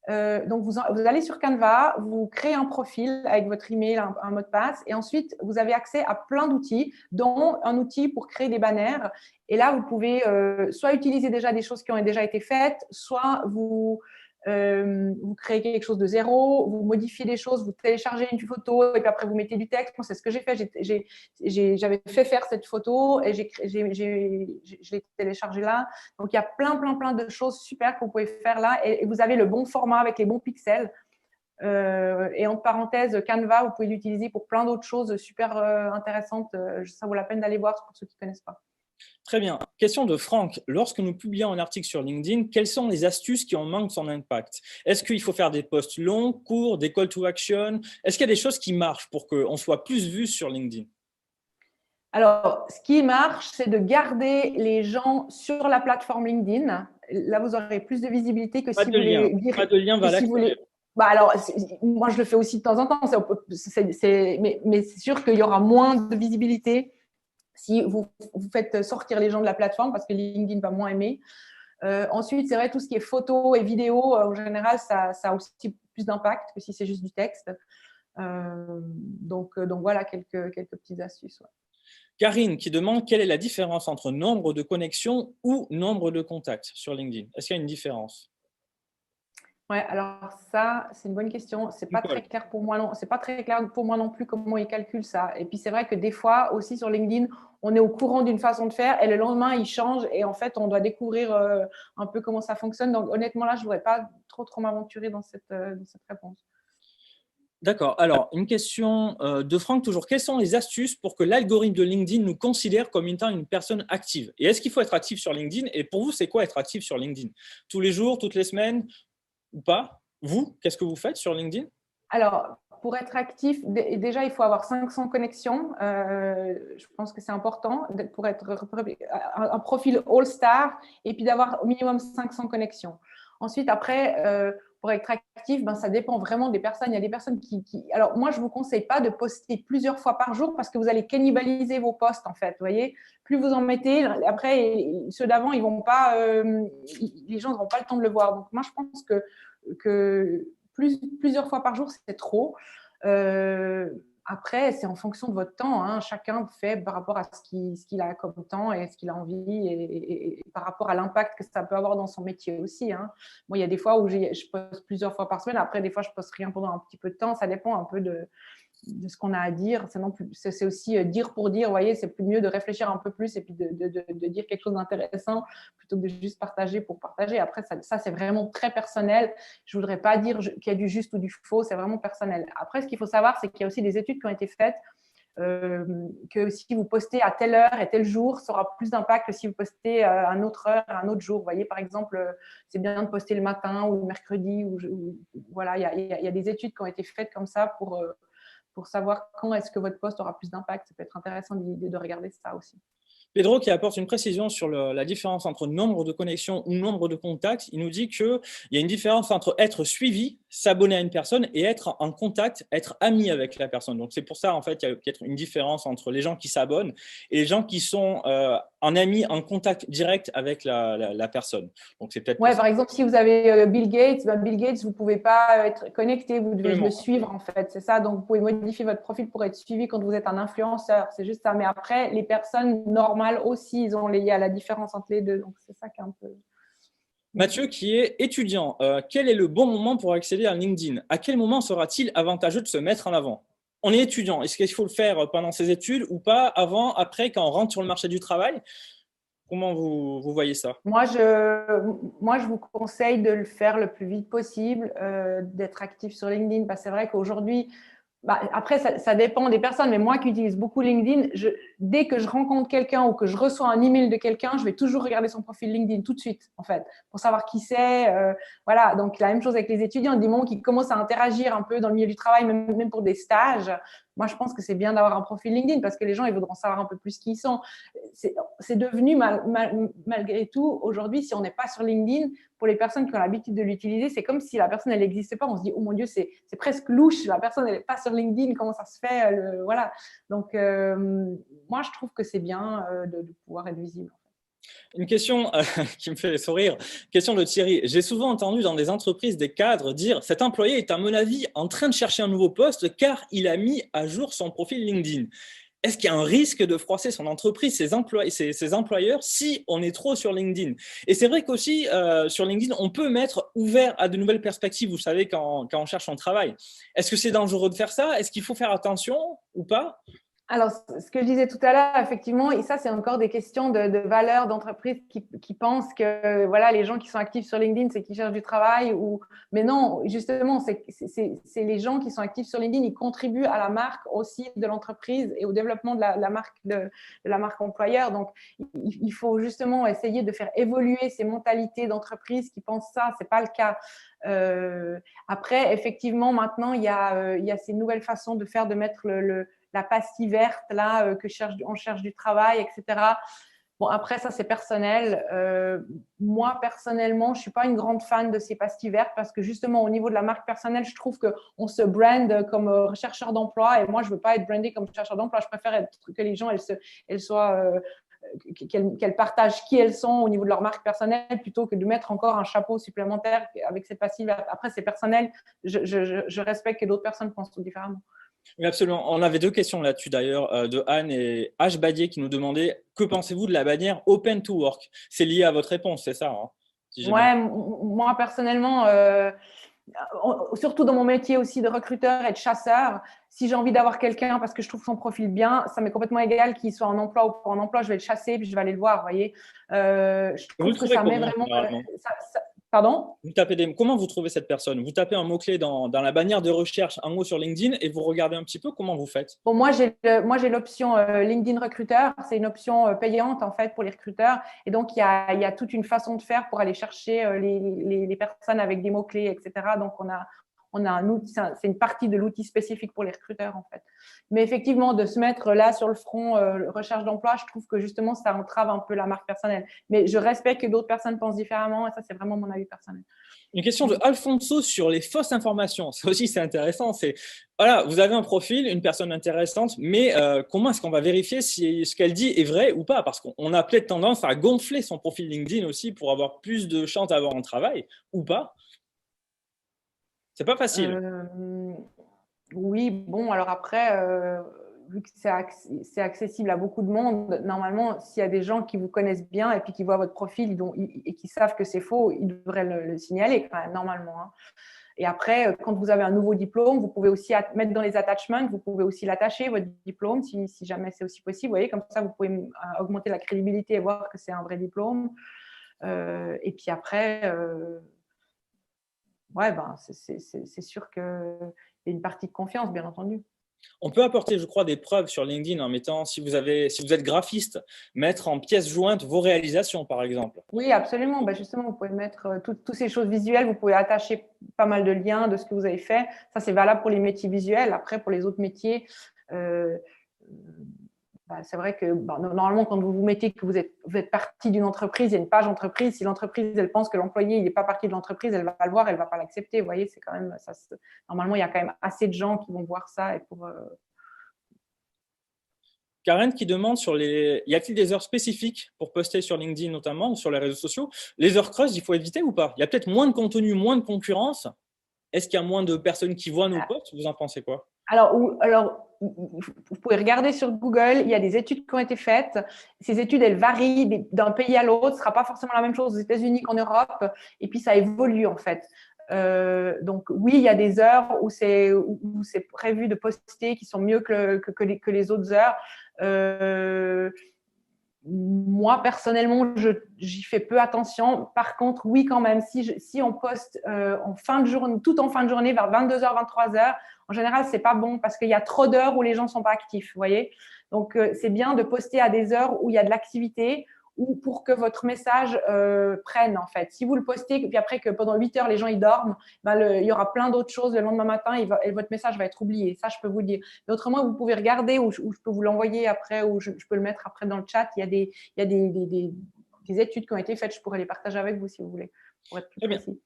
Donc, vous allez sur Canva, vous créez un profil avec votre email, un mot de passe, et ensuite, vous avez accès à plein d'outils, dont un outil pour créer des bannières. Et là, vous pouvez soit utiliser déjà des choses qui ont déjà été faites, soit vous créez quelque chose de zéro, vous modifiez des choses, vous téléchargez une photo et puis après vous mettez du texte. Moi, c'est ce que j'ai fait. J'avais fait faire cette photo et je l'ai téléchargée là. Donc, il y a plein de choses super que vous pouvez faire là et vous avez le bon format avec les bons pixels. Et entre parenthèses, Canva, vous pouvez l'utiliser pour plein d'autres choses super intéressantes. Ça vaut la peine d'aller voir pour ceux qui ne connaissent pas. Très bien. Question de Franck. Lorsque nous publions un article sur LinkedIn, quelles sont les astuces qui en manquent son impact? Est-ce qu'il faut faire des posts longs, courts, des call to action? Est-ce qu'il y a des choses qui marchent pour qu'on soit plus vu sur LinkedIn? Alors, ce qui marche, c'est de garder les gens sur la plateforme LinkedIn. Là, vous aurez plus de visibilité que Pas si de vous lien. voulez Pas de lien vers l'extérieur. Alors, moi, je le fais aussi de temps en temps, mais c'est sûr qu'il y aura moins de visibilité si vous faites sortir les gens de la plateforme parce que LinkedIn va moins aimer. Ensuite, c'est vrai, tout ce qui est photo et vidéo, en général, ça a aussi plus d'impact que si c'est juste du texte. Donc voilà quelques petites astuces. Ouais. Karine qui demande quelle est la différence entre nombre de connexions ou nombre de contacts sur LinkedIn. Est-ce qu'il y a une différence? Ouais, alors ça, c'est une bonne question. C'est pas très clair pour moi, non. C'est pas très clair pour moi non plus comment ils calculent ça. Et puis c'est vrai que des fois aussi sur LinkedIn, on est au courant d'une façon de faire et le lendemain il change et en fait on doit découvrir un peu comment ça fonctionne. Donc honnêtement là, je voudrais pas trop m'aventurer dans cette réponse. D'accord. Alors, une question de Franck toujours. Quelles sont les astuces pour que l'algorithme de LinkedIn nous considère comme étant une personne active? Et est-ce qu'il faut être actif sur LinkedIn? Et pour vous, c'est quoi être actif sur LinkedIn? Tous les jours, toutes les semaines ou pas? Vous, qu'est-ce que vous faites sur LinkedIn? Alors, pour être actif, déjà, il faut avoir 500 connexions. Je pense que c'est important pour être un profil all-star et puis d'avoir au minimum 500 connexions. Ensuite, après, pour être actif, ça dépend vraiment des personnes. Il y a des personnes qui… Alors, moi, je ne vous conseille pas de poster plusieurs fois par jour parce que vous allez cannibaliser vos posts, en fait. Vous voyez, plus vous en mettez, après, ceux d'avant, ils vont pas, les gens n'auront pas le temps de le voir. Donc, moi, je pense que plusieurs fois par jour, c'est trop. Après, c'est en fonction de votre temps. Hein. Chacun fait par rapport à ce qu'il a comme temps et ce qu'il a envie et par rapport à l'impact que ça peut avoir dans son métier aussi. Hein. Moi, il y a des fois où je poste plusieurs fois par semaine. Après, des fois, je poste rien pendant un petit peu de temps. Ça dépend un peu de ce qu'on a à dire. C'est aussi dire pour dire. Vous voyez, c'est plus mieux de réfléchir un peu plus et puis de dire quelque chose d'intéressant plutôt que de juste partager pour partager. Après, ça c'est vraiment très personnel. Je ne voudrais pas dire qu'il y a du juste ou du faux. C'est vraiment personnel. Après, ce qu'il faut savoir, c'est qu'il y a aussi des études qui ont été faites que si vous postez à telle heure et tel jour, ça aura plus d'impact que si vous postez à une autre heure, à un autre jour. Vous voyez, par exemple, c'est bien de poster le matin ou le mercredi. Voilà, il y a des études qui ont été faites comme ça pour savoir quand est-ce que votre post aura plus d'impact. Ça peut être intéressant de regarder ça aussi. Pedro qui apporte une précision sur la différence entre nombre de connexions ou nombre de contacts. Il nous dit qu'il y a une différence entre être suivi, s'abonner à une personne et être en contact, être ami avec la personne. Donc, c'est pour ça, en fait, qu'il y a peut-être une différence entre les gens qui s'abonnent et les gens qui sont en ami, en contact direct avec la personne. Donc, c'est peut-être… Ouais, par exemple, si vous avez Bill Gates, vous ne pouvez pas être connecté, vous devez le suivre, en fait. C'est ça. Donc, vous pouvez modifier votre profil pour être suivi quand vous êtes un influenceur. C'est juste ça. Mais après, les personnes normales aussi, il y a la différence entre les deux. Donc, c'est ça qui est un peu… Mathieu, qui est étudiant, quel est le bon moment pour accéder à LinkedIn? À quel moment sera-t-il avantageux de se mettre en avant? on est étudiant. Est-ce qu'il faut le faire pendant ses études ou pas, avant, après, quand on rentre sur le marché du travail? Comment vous voyez ça? Moi, je vous conseille de le faire le plus vite possible, d'être actif sur LinkedIn, parce que c'est vrai qu'aujourd'hui, après, ça dépend des personnes, mais moi qui utilise beaucoup LinkedIn, dès que je rencontre quelqu'un ou que je reçois un email de quelqu'un, je vais toujours regarder son profil LinkedIn tout de suite, en fait, pour savoir qui c'est. Voilà, donc la même chose avec les étudiants, du moment qu'ils commencent à interagir un peu dans le milieu du travail, même pour des stages. Moi, je pense que c'est bien d'avoir un profil LinkedIn parce que les gens, ils voudront savoir un peu plus qui ils sont. C'est devenu, malgré tout, aujourd'hui, si on n'est pas sur LinkedIn, pour les personnes qui ont l'habitude de l'utiliser, c'est comme si la personne, elle n'existait pas. On se dit, oh mon Dieu, c'est presque louche, la personne, elle n'est pas sur LinkedIn, comment ça se fait voilà. Donc, moi, je trouve que c'est bien de pouvoir être visible. Une question qui me fait sourire, question de Thierry. J'ai souvent entendu dans des entreprises des cadres dire « Cet employé est à mon avis en train de chercher un nouveau poste car il a mis à jour son profil LinkedIn. » Est-ce qu'il y a un risque de froisser son entreprise, ses employeurs, si on est trop sur LinkedIn? Et c'est vrai qu'aussi, sur LinkedIn, on peut mettre ouvert à de nouvelles perspectives, vous savez, quand on cherche un travail. Est-ce que c'est dangereux de faire ça? Est-ce qu'il faut faire attention ou pas? Alors, ce que je disais tout à l'heure, effectivement, et ça, c'est encore des questions de valeurs d'entreprise qui pensent que voilà, les gens qui sont actifs sur LinkedIn, c'est qu'ils cherchent du travail. Mais non, justement, c'est les gens qui sont actifs sur LinkedIn, ils contribuent à la marque aussi de l'entreprise et au développement de la marque, de la marque employeur. Donc, il faut justement essayer de faire évoluer ces mentalités d'entreprise qui pensent ça. Ce n'est pas le cas. Après, effectivement, maintenant, il y a ces nouvelles façons de faire, de mettre la pastille verte là on cherche du travail, etc. Bon, après ça c'est personnel. Moi personnellement, je suis pas une grande fan de ces pastilles vertes parce que justement au niveau de la marque personnelle, je trouve que on se brande comme chercheur d'emploi et moi je veux pas être brandée comme chercheur d'emploi. Je préfère que les gens qu'elles partagent qui elles sont au niveau de leur marque personnelle plutôt que de mettre encore un chapeau supplémentaire avec cette pastille verte. Après c'est personnel. Je respecte que d'autres personnes pensent tout différemment. Oui, absolument. On avait deux questions là-dessus d'ailleurs, de Anne et H. Badier qui nous demandaient que pensez-vous de la bannière Open to Work? C'est lié à votre réponse, c'est ça, hein, si j'ai bien... Ouais, moi personnellement, surtout dans mon métier aussi de recruteur et de chasseur, si j'ai envie d'avoir quelqu'un parce que je trouve son profil bien, ça m'est complètement égal qu'il soit en emploi ou pas en emploi, je vais le chasser puis je vais aller le voir, vous voyez. Je Vous le trouve que trouvez ça met comment, vraiment… généralement? Pardon? Comment vous trouvez cette personne? Vous tapez un mot-clé dans la bannière de recherche, un mot sur LinkedIn, et vous regardez un petit peu comment vous faites? Bon, moi, j'ai l'option LinkedIn Recruteur. C'est une option payante, en fait, pour les recruteurs. Et donc, il y a toute une façon de faire pour aller chercher les personnes avec des mots-clés, etc. Donc, on a un outil, c'est une partie de l'outil spécifique pour les recruteurs, en fait. Mais effectivement, de se mettre là sur le front recherche d'emploi, je trouve que justement, ça entrave un peu la marque personnelle. Mais je respecte que d'autres personnes pensent différemment et ça, c'est vraiment mon avis personnel. Une question de Alfonso sur les fausses informations. Ça aussi, c'est intéressant. C'est, voilà, vous avez un profil, une personne intéressante, mais comment est-ce qu'on va vérifier si ce qu'elle dit est vrai ou pas? Parce qu'on a peut-être tendance à gonfler son profil LinkedIn aussi pour avoir plus de chances d'avoir un travail ou pas. C'est pas facile. Oui, bon, alors après, vu que c'est accessible à beaucoup de monde, normalement, s'il y a des gens qui vous connaissent bien et puis qui voient votre profil et qui savent que c'est faux, ils devraient le signaler quand même, normalement, hein. Et après, quand vous avez un nouveau diplôme, vous pouvez aussi mettre dans les attachments, vous pouvez aussi l'attacher, votre diplôme, si jamais c'est aussi possible. Vous voyez, comme ça, vous pouvez augmenter la crédibilité et voir que c'est un vrai diplôme. Et puis après… ouais, ben, c'est sûr qu'il y a une partie de confiance, bien entendu. On peut apporter, je crois, des preuves sur LinkedIn en mettant, si vous êtes graphiste, mettre en pièce jointe vos réalisations, par exemple. Oui, absolument. Ben justement, vous pouvez mettre toutes ces choses visuelles, vous pouvez attacher pas mal de liens de ce que vous avez fait. Ça, c'est valable pour les métiers visuels. Après, pour les autres métiers, c'est vrai que normalement, quand vous vous mettez que vous êtes partie d'une entreprise, il y a une page entreprise. Si l'entreprise, elle pense que l'employé n'est pas partie de l'entreprise, elle va le voir, elle ne va pas l'accepter. Vous voyez, c'est quand même ça. Normalement, il y a quand même assez de gens qui vont voir ça. Et Karen qui demande y a-t-il des heures spécifiques pour poster sur LinkedIn notamment ou sur les réseaux sociaux? Les heures creuses, il faut éviter ou pas? Il y a peut-être moins de contenu, moins de concurrence. Est-ce qu'il y a moins de personnes qui voient nos posts? Vous en pensez quoi? Alors, vous pouvez regarder sur Google, il y a des études qui ont été faites. Ces études, elles varient d'un pays à l'autre. Ce ne sera pas forcément la même chose aux États-Unis qu'en Europe. Et puis, ça évolue, en fait. Donc oui, il y a des heures où c'est prévu de poster qui sont mieux que les autres heures. Moi, personnellement, j'y fais peu attention. Par contre, oui, quand même, si on poste en fin de journée, tout en fin de journée, vers 22h, 23h, en général, c'est pas bon parce qu'il y a trop d'heures où les gens sont pas actifs, vous voyez. Donc, c'est bien de poster à des heures où il y a de l'activité ou pour que votre message prenne, en fait. Si vous le postez, puis après que pendant 8 heures, les gens ils dorment, il y aura plein d'autres choses le lendemain matin et votre message va être oublié. Ça, je peux vous le dire. Mais autrement, vous pouvez regarder ou je peux vous l'envoyer après ou je peux le mettre après dans le chat. Il y a des études qui ont été faites. Je pourrais les partager avec vous si vous voulez, pour être plus précis.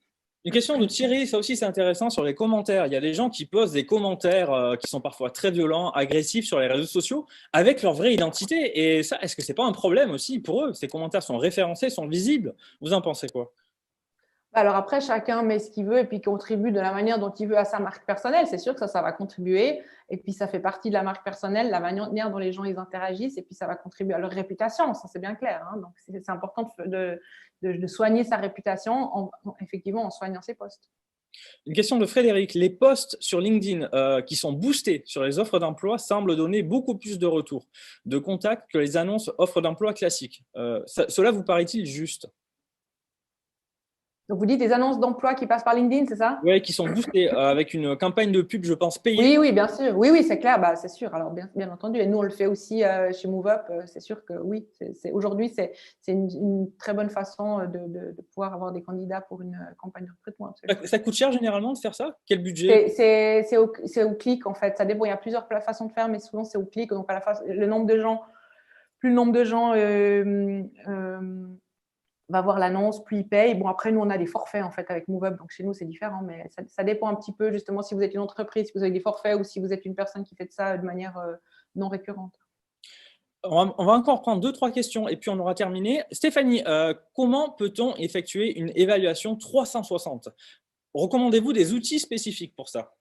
Une question de Thierry, ça aussi c'est intéressant sur les commentaires. Il y a des gens qui posent des commentaires qui sont parfois très violents, agressifs sur les réseaux sociaux avec leur vraie identité. Et ça, est-ce que c'est pas un problème aussi pour eux? Ces commentaires sont référencés, sont visibles. Vous en pensez quoi? Alors après, chacun met ce qu'il veut et puis contribue de la manière dont il veut à sa marque personnelle. C'est sûr que ça va contribuer. Et puis, ça fait partie de la marque personnelle, la manière dont les gens ils interagissent. Et puis, ça va contribuer à leur réputation. Ça, c'est bien clair. Hein. Donc, c'est important de soigner sa réputation effectivement en soignant ses posts. Une question de Frédéric. Les posts sur LinkedIn qui sont boostés sur les offres d'emploi semblent donner beaucoup plus de retours, de contacts que les annonces offres d'emploi classiques. Cela vous paraît-il juste? Donc, vous dites des annonces d'emploi qui passent par LinkedIn, c'est ça? Oui, qui sont boostés avec une campagne de pub, je pense, payée. Oui, oui, bien sûr. Oui, oui, c'est clair. Bah, c'est sûr. Alors, bien entendu. Et nous, on le fait aussi chez MoveUp. C'est sûr que oui. Aujourd'hui, c'est une très bonne façon de pouvoir avoir des candidats pour une campagne de recrutement. Ça coûte cher généralement de faire ça? Quel budget? C'est au clic, en fait. Ça dépend. Il y a plusieurs façons de faire, mais souvent, c'est au clic. Donc, le nombre de gens, plus le nombre de gens va voir l'annonce, puis il paye. Bon, après, nous, on a des forfaits, en fait, avec MoveUp. Donc, chez nous, c'est différent. Mais ça dépend un petit peu, justement, si vous êtes une entreprise, si vous avez des forfaits ou si vous êtes une personne qui fait ça de manière non récurrente. On va encore prendre 2-3 questions et puis on aura terminé. Stéphanie, comment peut-on effectuer une évaluation 360? Recommandez-vous des outils spécifiques pour ça?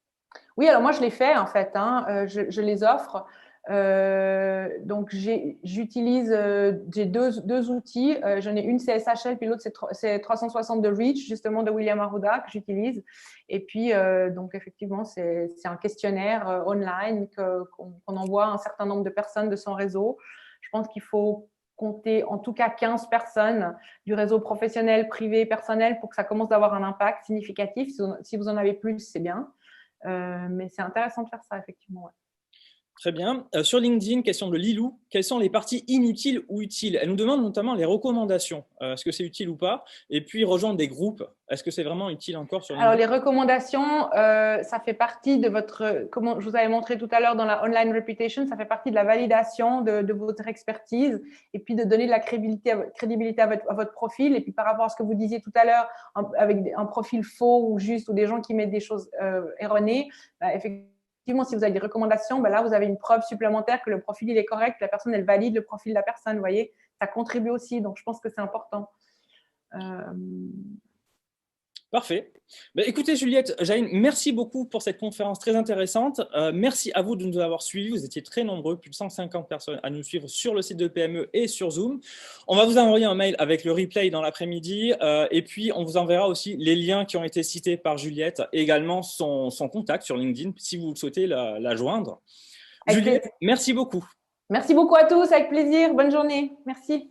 Oui, alors moi, je les fais, en fait. Hein. Je les offre. Donc, j'utilise j'ai deux outils. J'en ai une, c'est SHL, puis l'autre, c'est 360 de Reach, justement, de William Arruda, que j'utilise. Et puis, donc, effectivement, c'est un questionnaire online qu'on envoie à un certain nombre de personnes de son réseau. Je pense qu'il faut compter en tout cas 15 personnes du réseau professionnel, privé, personnel pour que ça commence d'avoir un impact significatif. Si vous en avez plus, c'est bien. Mais c'est intéressant de faire ça, effectivement. Ouais. Très bien. Sur LinkedIn, question de Lilou. Quelles sont les parties inutiles ou utiles? Elle nous demande notamment les recommandations. Est-ce que c'est utile ou pas? Et puis rejoindre des groupes. Est-ce que c'est vraiment utile encore sur LinkedIn? Alors, les recommandations, ça fait partie de votre, comme je vous avais montré tout à l'heure dans la online reputation, ça fait partie de la validation de votre expertise et puis de donner de la crédibilité à votre profil. Et puis, par rapport à ce que vous disiez tout à l'heure, avec un profil faux ou juste ou des gens qui mettent des choses erronées, effectivement, si vous avez des recommandations, ben là, vous avez une preuve supplémentaire que le profil il est correct, que la personne, elle valide le profil de la personne. Vous voyez, ça contribue aussi. Donc, je pense que c'est important. Parfait. Ben, écoutez, Juliette, Jaïn, merci beaucoup pour cette conférence très intéressante. Merci à vous de nous avoir suivis. Vous étiez très nombreux, plus de 150 personnes à nous suivre sur le site de PME et sur Zoom. On va vous envoyer un mail avec le replay dans l'après-midi et puis on vous enverra aussi les liens qui ont été cités par Juliette et également son contact sur LinkedIn si vous souhaitez la joindre. Juliette, merci beaucoup. Merci beaucoup à tous, avec plaisir. Bonne journée. Merci.